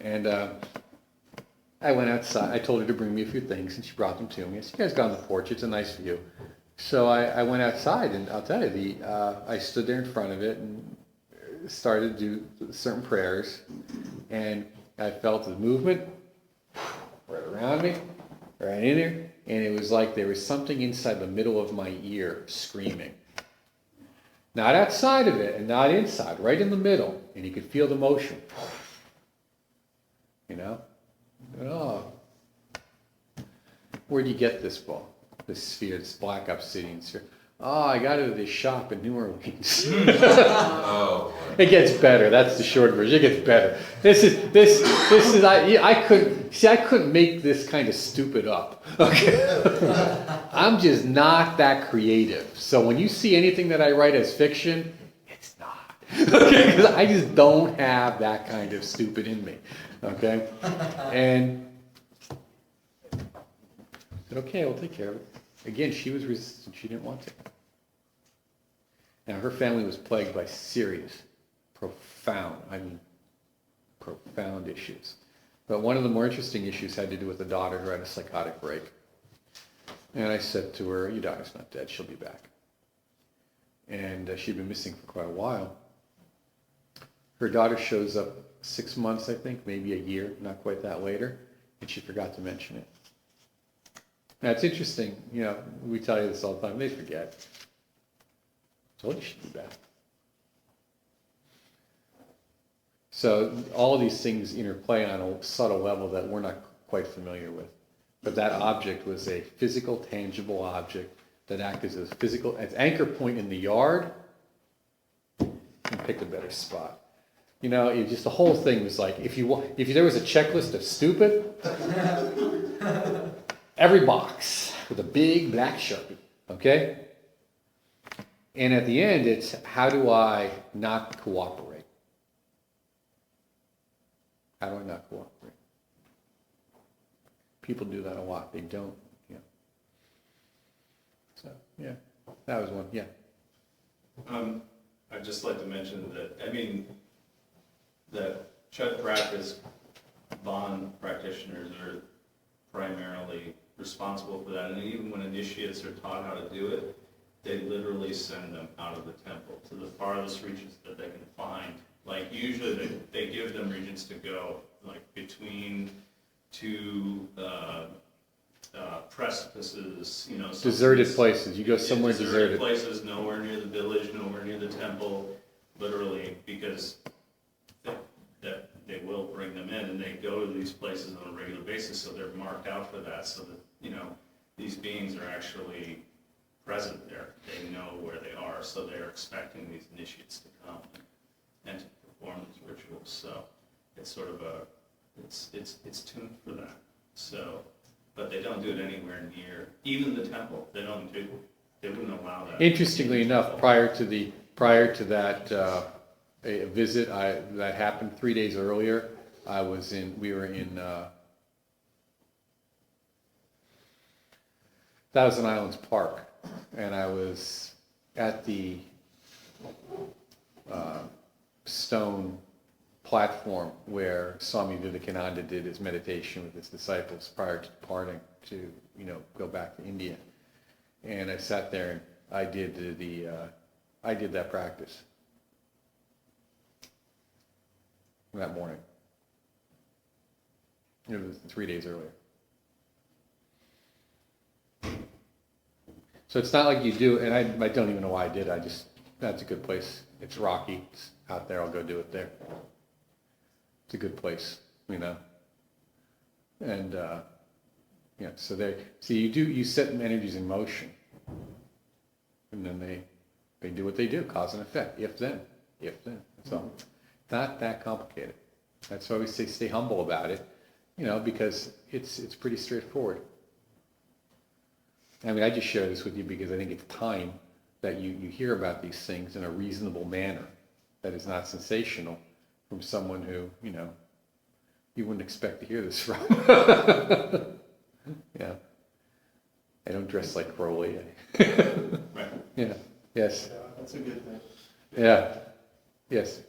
And I went outside. I told her to bring me a few things, and she brought them to me. I said, you guys got on the porch. It's a nice view. So I went outside, and I'll tell you, I stood there in front of it and started to do certain prayers. And I felt the movement right around me, right in there, and it was like there was something inside the middle of my ear screaming. Not outside of it and not inside, right in the middle, and you could feel the motion. You know? Oh. Where'd you get this ball? This sphere, this black obsidian sphere. Oh, I got it at this shop in New Orleans. Oh. It gets better. That's the short version. It gets better. This is I couldn't make this kind of stupid up. Okay. I'm just not that creative. So when you see anything that I write as fiction, it's not. Okay, because I just don't have that kind of stupid in me. Okay, and I said, okay, we'll take care of it. Again, she was resistant. She didn't want to. Now, her family was plagued by serious, profound issues. But one of the more interesting issues had to do with a daughter who had a psychotic break. And I said to her, your daughter's not dead. She'll be back. And she'd been missing for quite a while. Her daughter shows up 6 months, I think, maybe a year, not quite that later, and she forgot to mention it. Now, it's interesting, you know, we tell you this all the time, they forget. Told you she'd be back. So all of these things interplay on a subtle level that we're not quite familiar with. But that object was a physical, tangible object that acted as a physical, as anchor point in the yard, and picked a better spot. You know, it just the whole thing was like, if there was a checklist of stupid, every box with a big black Sharpie, okay? And at the end, it's how do I not cooperate? How do I not cooperate? People do that a lot. They don't, you know. So, yeah, that was one, yeah. I'd just like to mention that, I mean, that Chud practice bond practitioners are primarily responsible for that. And even when initiates are taught how to do it, they literally send them out of the temple to the farthest regions that they can find. Like usually they give them regions to go, like between two precipices, you know. Deserted places. You go somewhere deserted places, nowhere near the village, nowhere near the temple, literally, because they will bring them in, and they go to these places on a regular basis, so they're marked out for that, so that, you know, these beings are actually present there. They know where they are, so they're expecting these initiates to come and to perform these rituals. So it's sort of it's tuned for that. So, but they don't do it anywhere near, even the temple. They wouldn't allow that. Interestingly enough, prior to that a visit that happened 3 days earlier, we were in Thousand Islands Park, and I was at the stone platform where Swami Vivekananda did his meditation with his disciples prior to departing to, you know, go back to India. And I sat there and I did that practice. that morning. It was 3 days earlier. So it's not like you do, and I don't even know why I did. That's a good place. It's rocky. It's out there. I'll go do it there. It's a good place, you know. And yeah, so you set energies in motion, and then they do what they do, cause and effect. If then. So not that complicated. That's why we say stay humble about it, you know, because it's pretty straightforward. I mean, I just share this with you because I think it's time that you hear about these things in a reasonable manner that is not sensational from someone who, you know, you wouldn't expect to hear this from. Yeah. I don't dress like Crowley. Right. Yeah. Yes. Yeah, that's a good thing. Yeah. Yes.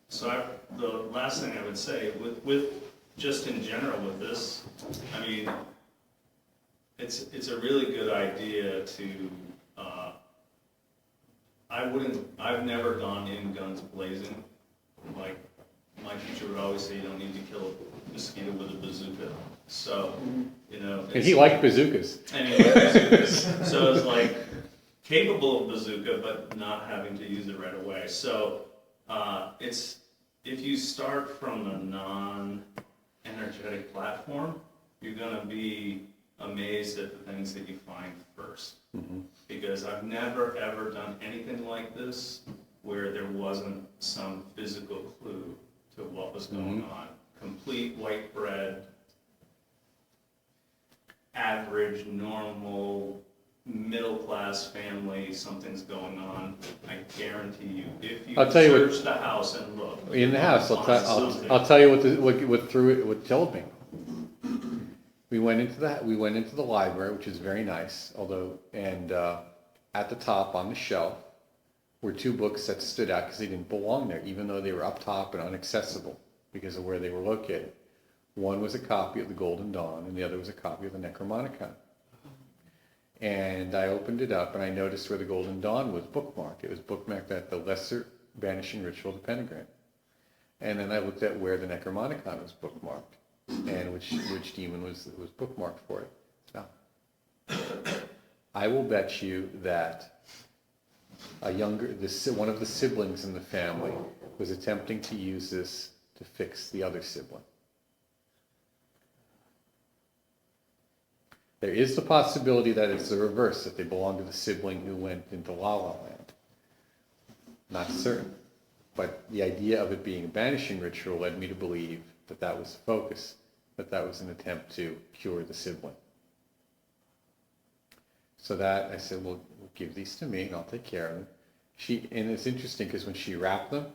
So the last thing I would say, with just in general with this, I mean, it's a really good idea to, I've never gone in guns blazing. Like, my teacher would always say you don't need to kill a mosquito with a bazooka. So, you know. And he liked bazookas. And he liked bazookas. So it's like capable of bazooka, but not having to use it right away. So it's, if you start from a non-energetic platform, you're going to be amazed at the things that you find first. Mm-hmm. Because I've never ever done anything like this where there wasn't some physical clue to what was going on. Complete white bread, average, normal, middle-class family, something's going on. I guarantee you, if you I'll tell you search the house and look. In the house, something. I'll tell you what told me. We went into the library, which is very nice, and at the top on the shelf were two books that stood out because they didn't belong there, even though they were up top and inaccessible because of where they were located. One was a copy of the Golden Dawn, and the other was a copy of the Necromonicon. And I opened it up, and I noticed where the Golden Dawn was bookmarked. It was bookmarked at the Lesser Banishing Ritual of the Pentagram. And then I looked at where the Necromonicon was bookmarked, and which demon was bookmarked for it. Now, I will bet you that one of the siblings in the family was attempting to use this to fix the other sibling. There is the possibility that it's the reverse, that they belong to the sibling who went into La La Land. Not certain. But the idea of it being a banishing ritual led me to believe that that was the focus, that that was an attempt to cure the sibling. So that, I said, well, give these to me and I'll take care of them. And it's interesting because when she wrapped them,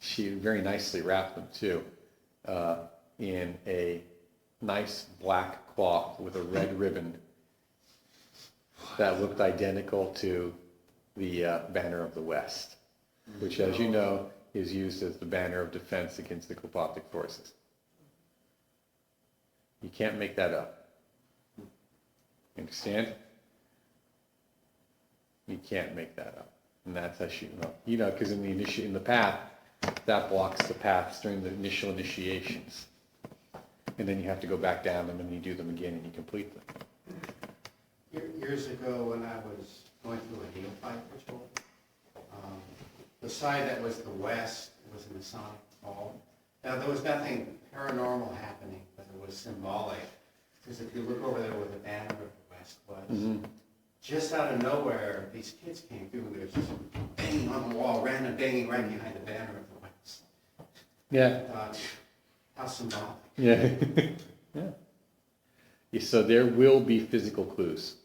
she very nicely wrapped them too, in a nice black cloth with a red ribbon that looked identical to the banner of the West, which, as you know, is used as the banner of defense against the Klopothic forces. You can't make that up. You understand? You can't make that up. And that's how she, because in the path, that blocks the paths during the initial initiations. And then you have to go back down them and you do them again and you complete them. Years ago when I was going through a neophyte ritual, the side that was the west was a Masonic hall. Now there was nothing paranormal happening, but it was symbolic. Because if you look over there where the banner of the west was, just out of nowhere, these kids came through and there was just banging on the wall, random banging right behind the banner of the west. Yeah. How symbolic. Yeah. Yeah. So there will be physical clues.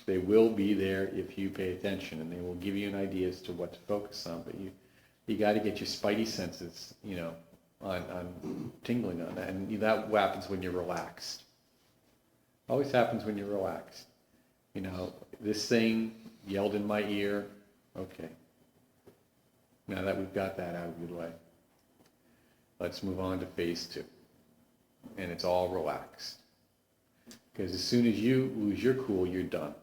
They will be there if you pay attention, and they will give you an idea as to what to focus on. But you got to get your spidey senses, on tingling on that, and that happens when you're relaxed. Always happens when you're relaxed. This thing yelled in my ear. Okay. Now that we've got that out of the way, let's move on to phase 2. And it's all relaxed. Because as soon as you lose your cool, you're done.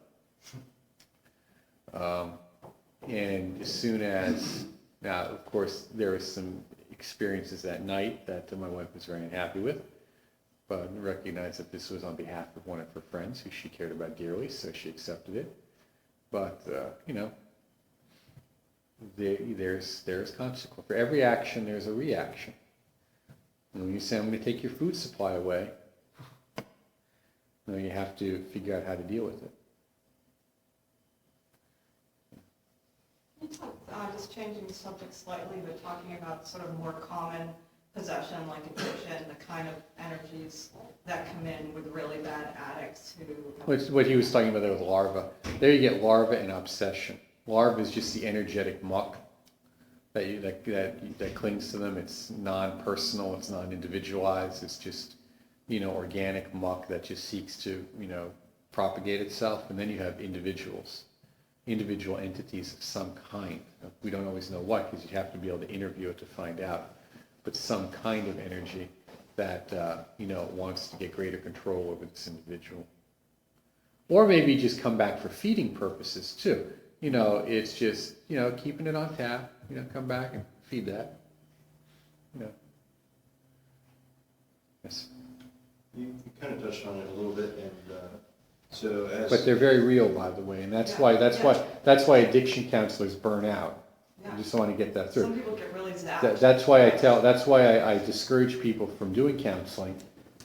And as soon as, now of course there is some experiences that night that my wife was very unhappy with, but recognized that this was on behalf of one of her friends who she cared about dearly, so she accepted it. But, you know, there's consequence. For every action, there's a reaction. And when you say, I'm going to take your food supply away, you know, you have to figure out how to deal with it. Can you talk, just changing the subject slightly, but talking about sort of more common possession, like addiction, the kind of energies that come in with really bad addicts who... What he was talking about there with larva. There you get larva and obsession. Larva is just the energetic muck that clings to them. It's non-personal, it's non-individualized, it's just, you know, organic muck that just seeks to, you know, propagate itself. And then you have individual entities of some kind. We don't always know what, because you have to be able to interview it to find out, but some kind of energy that, you know, wants to get greater control over this individual. Or maybe just come back for feeding purposes too. You know, it's just, you know, keeping it on tap, you know, come back and feed that, you know. Yes. You kind of touched on it a little bit, and so as... But they're very real, by the way, and that's why addiction counselors burn out. Yeah. I just want to get that through. Some people get really zapped. That's why I discourage people from doing counseling.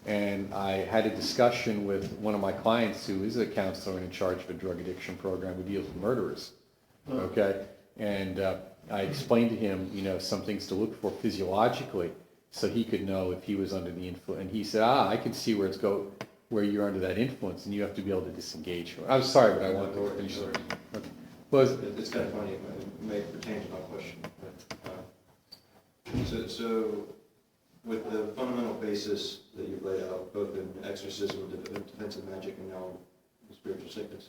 And I had a discussion with one of my clients who is a counselor and in charge of a drug addiction program who deals with murderers. Okay, and I explained to him, you know, some things to look for physiologically, so he could know if he was under the influence. And he said, I can see where you're under that influence, and you have to be able to disengage. I'm sorry, but I wanted to finish. Okay. Well, It's kind of funny, it may pertain to my question. But, so with the fundamental basis that you've laid out, both in exorcism, defensive magic, and now spiritual sickness,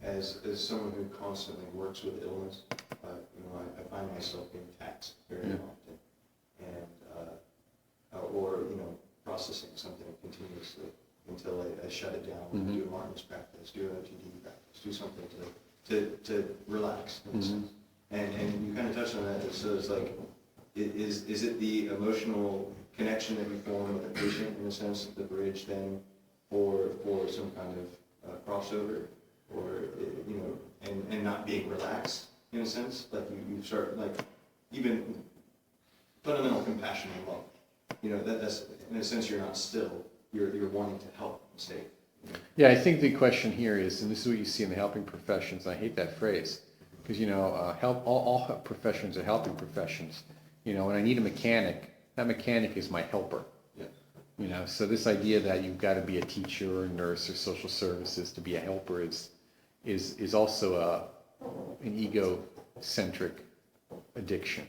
as someone who constantly works with illness, you know, I find myself being taxed very often, and or you know, processing something continuously until I shut it down, do a mindfulness practice, do an OTD practice, do something to relax in a sense. And you kind of touched on that. So it's like, is it the emotional connection that we form with the patient, in a sense, the bridge then for some kind of crossover, or you know, and not being relaxed in a sense, like you start like even fundamental compassion and love. You know, that's in a sense you're not still, you're wanting to help and stay. You know? yeah, I think the question here is, and this is what you see in the helping professions. I hate that phrase because, you know, all professions are helping professions. You know, when I need a mechanic, that mechanic is my helper. Yeah. You know, so this idea that you've got to be a teacher or a nurse or social services to be a helper is also an egocentric addiction.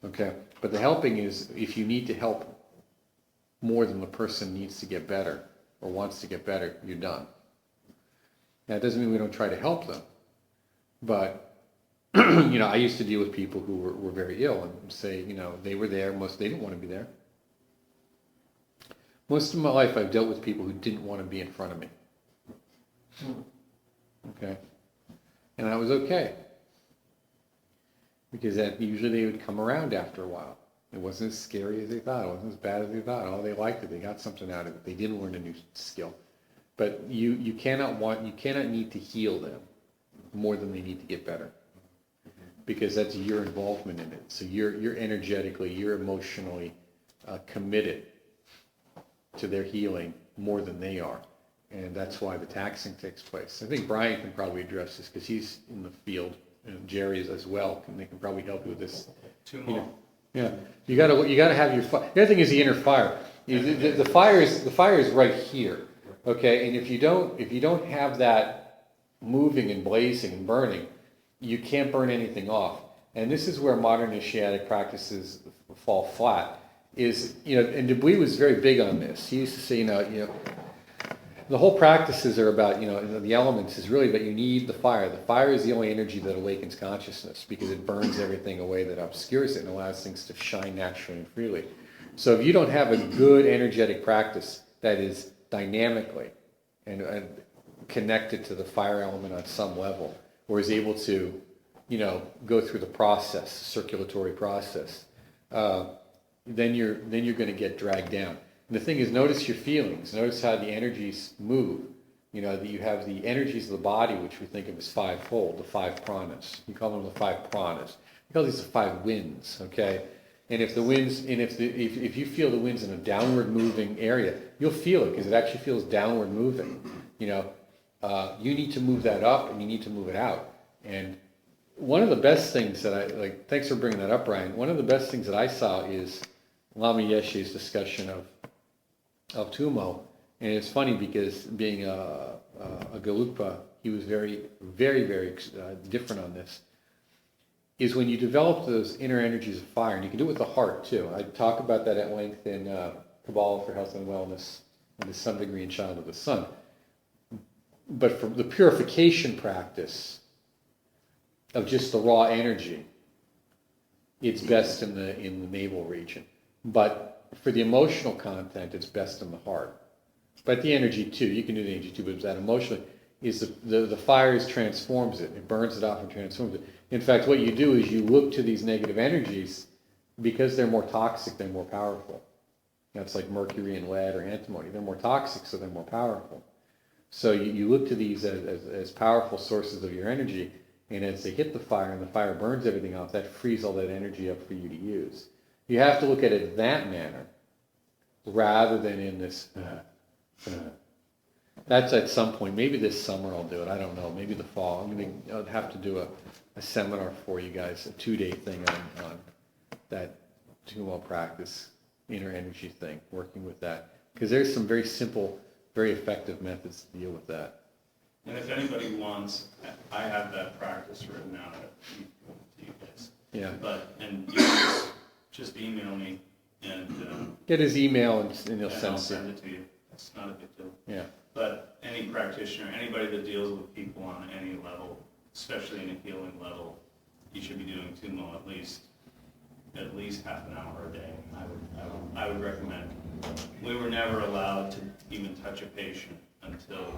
Okay, but the helping is, if you need to help more than the person needs to get better or wants to get better, you're done. Now, it doesn't mean we don't try to help them, but you know, I used to deal with people who were very ill and say, you know, they were there, they didn't want to be there. Most of my life I've dealt with people who didn't want to be in front of me. Okay? And that was okay. Because that usually they would come around after a while. It wasn't as scary as they thought. It wasn't as bad as they thought. Oh, they liked it. They got something out of it. They didn't learn a new skill. But you cannot need to heal them more than they need to get better. Because that's your involvement in it. So you're energetically, you're emotionally committed to their healing more than they are. And that's why the taxing takes place. I think Brian can probably address this because he's in the field, and Jerry is as well, and they can probably help you with this. Two You more. know, yeah, you gotta have your fire. The other thing is the inner fire. The fire is right here. Okay, and if you don't have that moving and blazing and burning, you can't burn anything off. And this is where modern initiatic practices fall flat. And Dubuis was very big on this. He used to say, the whole practices are about, the elements is really that you need the fire. The fire is the only energy that awakens consciousness because it burns everything away that obscures it and allows things to shine naturally and freely. So if you don't have a good energetic practice that is dynamically and connected to the fire element on some level, or is able to go through the process, circulatory process, then you're going to get dragged down. And the thing is, notice your feelings. Notice how the energies move. That you have the energies of the body, which we think of as fivefold, the five pranas. You call them the five pranas. You call these the five winds, okay? And if the winds, and if you feel the winds in a downward moving area, you'll feel it because it actually feels downward moving. You need to move that up and you need to move it out. And one of the best things that I like, thanks for bringing that up, Brian. One of the best things that I saw is Lama Yeshe's discussion of Tumo. And it's funny because being a Gelugpa, he was very, very, very different on this. Is when you develop those inner energies of fire, and you can do it with the heart too. I talk about that at length in Kabbalah for Health and Wellness, and to some degree in Child of the Sun. But for the purification practice of just the raw energy, it's best in the navel region. But for the emotional content, it's best in the heart. But the energy too, you can do the energy too, but that emotionally is the fire transforms it. It burns it off and transforms it. In fact, what you do is you look to these negative energies because they're more toxic, they're more powerful. That's like mercury and lead or antimony. They're more toxic, so they're more powerful. So you look to these as powerful sources of your energy, and as they hit the fire and the fire burns everything off, that frees all that energy up for you to use. You have to look at it that manner rather than in this... That's at some point. Maybe this summer I'll do it. I don't know. Maybe the fall. I'll have to do a seminar for you guys, a 2-day thing on that Tumo practice, inner energy thing, working with that. Because there's some very simple, very effective methods to deal with that. And if anybody wants, I have that practice written out to you guys. Yeah. And you just email me and get his email and he'll I'll send it to you. It's not a big deal. Yeah. But any practitioner, anybody that deals with people on any level, especially in a healing level, you should be doing Tumo at least half an hour a day. I would recommend. We were never allowed to even touch a patient until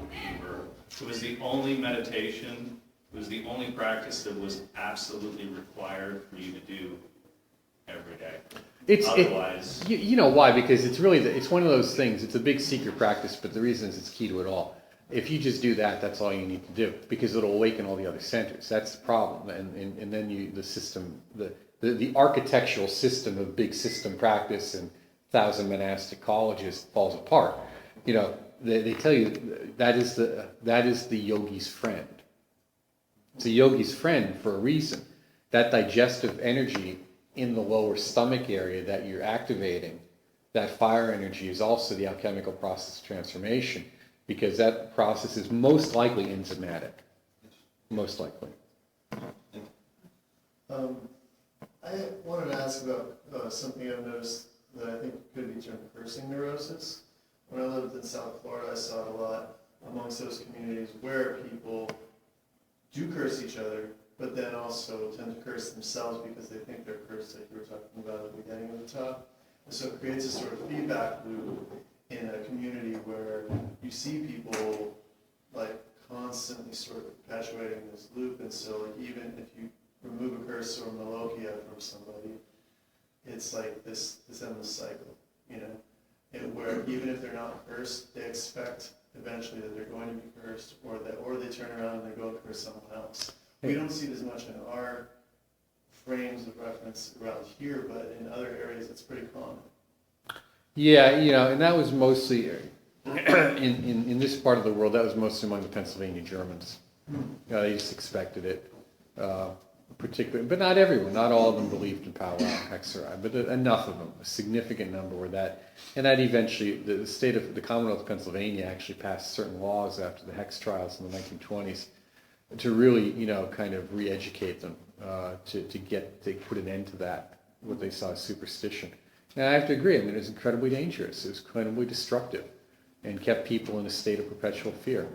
it was the only meditation, it was the only practice that was absolutely required for you to do every day. Otherwise, you know why? Because it's really it's one of those things. It's a big secret practice, but the reason is it's key to it all. If you just do that, that's all you need to do because it'll awaken all the other centers. That's the problem, and then the system, the architectural system of big system practice and 1,000 monastic colleges falls apart. They tell you that is the yogi's friend. It's a yogi's friend for a reason. That digestive energy in the lower stomach area that you're activating, that fire energy is also the alchemical process of transformation, because that process is most likely enzymatic. Most likely. I wanted to ask about something I've noticed that I think could be termed cursing neurosis. When I lived in South Florida, I saw it a lot amongst those communities where people do curse each other, but then also tend to curse themselves because they think they're cursed, like you were talking about at the beginning of the talk. And so it creates a sort of feedback loop in a community where you see people like constantly sort of perpetuating this loop. And so like even if you remove a curse or malokia from somebody, it's like this endless cycle, and where even if they're not cursed, they expect eventually that they're going to be cursed, or they turn around and they go and curse someone else. We don't see it as much in our frames of reference around here, but in other areas it's pretty common. Yeah, and that was mostly in this part of the world. That was mostly among the Pennsylvania Germans. They just expected it, particularly, but not everyone. Not all of them believed in powwow, hexerai, but enough of them, a significant number, were that, and that eventually the Commonwealth of Pennsylvania actually passed certain laws after the hex trials in the 1920s. To really, kind of re-educate them, to put an end to that, what they saw as superstition. And I have to agree, it was incredibly dangerous. It was incredibly destructive and kept people in a state of perpetual fear.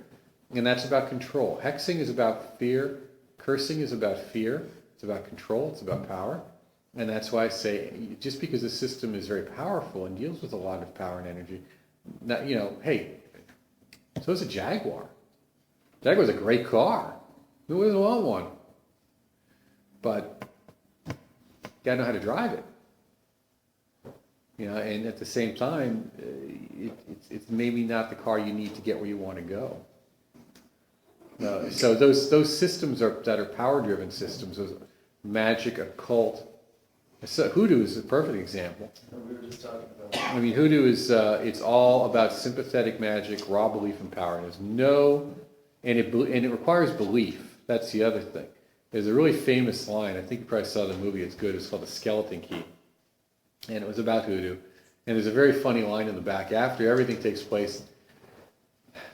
And that's about control. Hexing is about fear. Cursing is about fear. It's about control. It's about power. And that's why I say, just because the system is very powerful and deals with a lot of power and energy, hey, so is a Jaguar. Jaguar's a great car. Who doesn't want one? but you gotta know how to drive it. You know, and at the same time, it's maybe not the car you need to get where you want to go. So those systems that are power-driven systems, those magic, occult. So hoodoo is a perfect example. We were just talking about. I mean, hoodoo is it's all about sympathetic magic, raw belief and power. There's no, and it requires belief. That's the other thing. There's a really famous line. I think you probably saw the movie. It's good. It's called The Skeleton Key, and it was about hoodoo. And there's a very funny line in the back after everything takes place.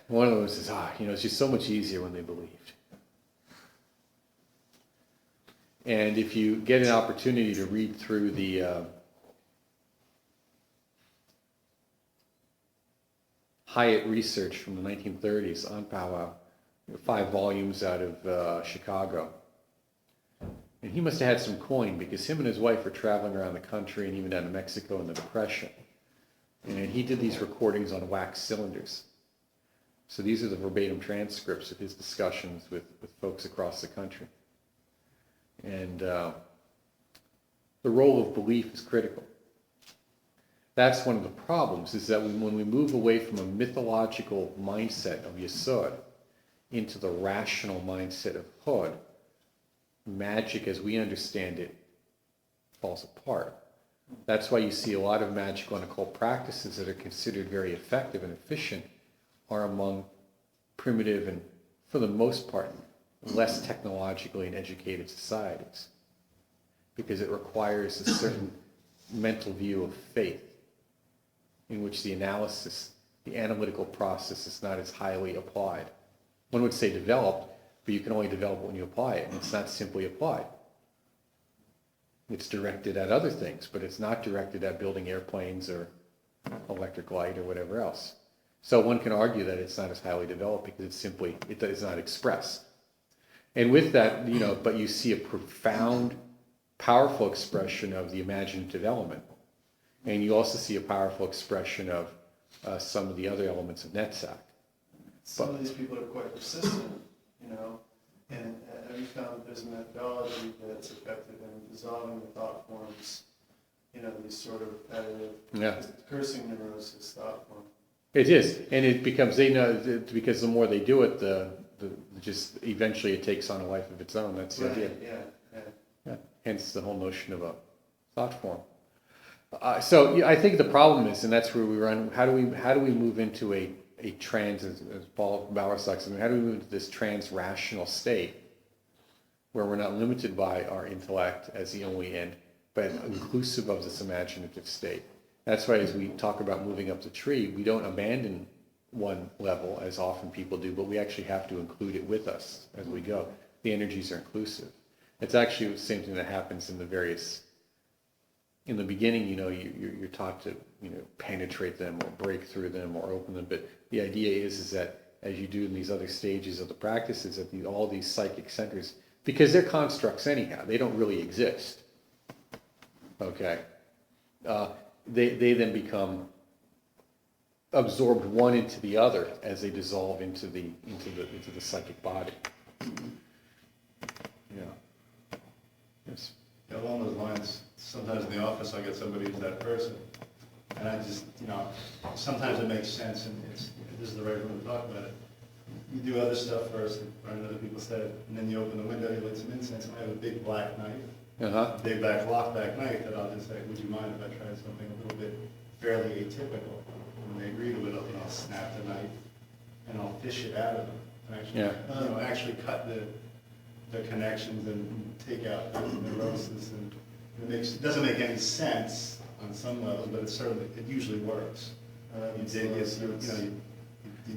One of them says, it's just so much easier when they believed. And if you get an opportunity to read through the Hyatt research from the 1930s on powwow, 5 volumes out of Chicago. And he must have had some coin because him and his wife were traveling around the country and even down to Mexico in the Depression. And he did these recordings on wax cylinders. So these are the verbatim transcripts of his discussions with folks across the country. And the role of belief is critical. That's one of the problems, is that when we move away from a mythological mindset of Yesod into the rational mindset of Hod, magic as we understand it falls apart. That's why you see a lot of magical and occult practices that are considered very effective and efficient are among primitive and, for the most part, less technologically and educated societies, because it requires a certain mental view of faith in which the analysis, the analytical process is not as highly applied. One would say developed, but you can only develop it when you apply it, and it's not simply applied. It's directed at other things, but it's not directed at building airplanes or electric light or whatever else. So one can argue that it's not as highly developed because it does not express. And with that, but you see a profound, powerful expression of the imaginative element. And you also see a powerful expression of some of the other elements of Netzach. Some of these people are quite persistent, and have you found that there's a methodology that's effective in dissolving the thought forms, these sort of repetitive, cursing neurosis thought form. It is, and it becomes, they know, because the more they do it, just eventually it takes on a life of its own. That's the idea. Yeah. Hence the whole notion of a thought form. So I think the problem is, and that's where we run. How do we move into a trans, as Paul Bauer talks? I mean, how do we move into this trans-rational state where we're not limited by our intellect as the only end, but inclusive of this imaginative state? That's why as we talk about moving up the tree, we don't abandon one level as often people do, but we actually have to include it with us as we go. The energies are inclusive. It's actually the same thing that happens in the beginning, you're taught to, penetrate them or break through them or open them. But the idea is that as you do in these other stages of the practices, that all these psychic centers, because they're constructs anyhow, they don't really exist. Okay. They then become absorbed one into the other as they dissolve into the psychic body. Yeah. Yes. Yeah, along those lines, sometimes in the office I get somebody who's that person, and I just, sometimes it makes sense, and this is the right room to talk about it. You do other stuff first, and other people said, and then you open the window, you light some incense, and I have a big black knife, big back lockback knife that I'll just say, would you mind if I tried something a little bit fairly atypical? And they agree to it, and I'll snap the knife, and I'll fish it out of them, and actually cut the connections and take out the neurosis, and it doesn't make any sense on some levels, but it usually works. You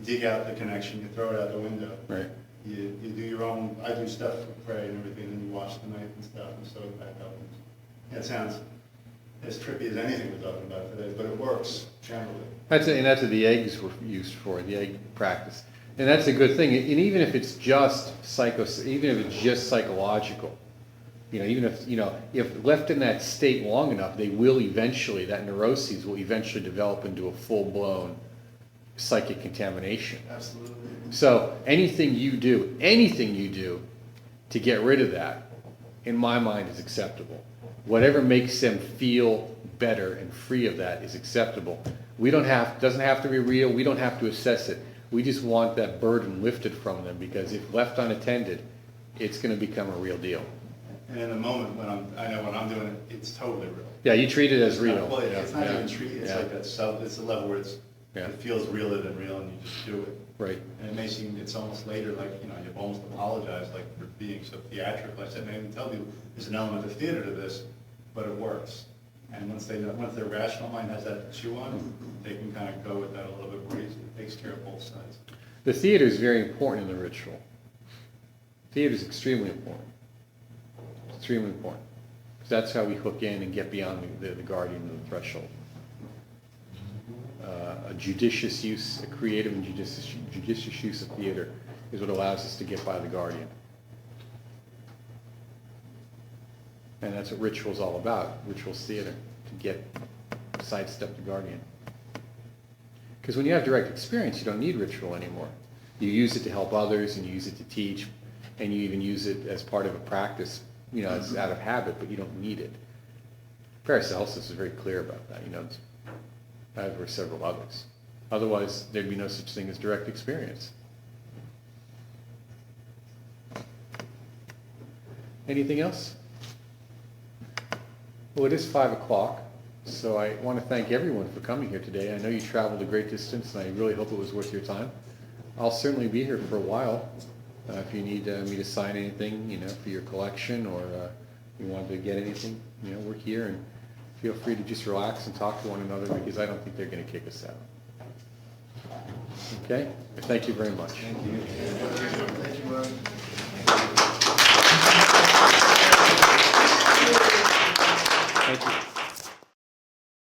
dig out the connection, you throw it out the window. Right. You do your own. I do stuff for pray and everything, and you wash the knife and stuff and sew it back up. It sounds as trippy as anything we're talking about today, but it works generally. That's what the eggs were used for, the egg practice. And that's a good thing. And even if it's just psychological, even if left in that state long enough, that neuroses will eventually develop into a full-blown psychic contamination. Absolutely. So anything you do to get rid of that in my mind, is acceptable. Whatever makes them feel better and free of that is acceptable. Doesn't have to be real, we don't have to assess it. We just want that burden lifted from them, because if left unattended, it's gonna become a real deal. And in the moment I know when I'm doing it, it's totally real. Yeah, you treat it as real. Well, it's not Yeah. even treat, it's Yeah. like it's a level where it feels realer than real, and you just do it. Right. And it may seem, it's almost later, like, you've almost apologized, like, for being so theatrical. I said, man, I can tell you, there's an element of theater to this, but it works. And once their rational mind has that to chew on, they can kind of go with that a little bit more easily. It takes care of both sides. The theater is very important in the ritual. Theater is extremely important. Extremely important. Because that's how we hook in and get beyond the guardian of the threshold. A judicious use, a creative and judicious use of theater is what allows us to get by the guardian. And that's what ritual is all about. Ritual's theater, to sidestep the guardian. Because when you have direct experience, you don't need ritual anymore. You use it to help others, and you use it to teach, and you even use it as part of a practice, as out of habit, but you don't need it. Paracelsus is very clear about that, as were several others. Otherwise, there'd be no such thing as direct experience. Anything else? Well, it is 5 o'clock, so I want to thank everyone for coming here today. I know you traveled a great distance, and I really hope it was worth your time. I'll certainly be here for a while. If you need me to sign anything, for your collection, or you want to get anything, we're here, and feel free to just relax and talk to one another, because I don't think they're going to kick us out. Okay? Thank you very much. Thank you. Thank you, Mark. Thank you.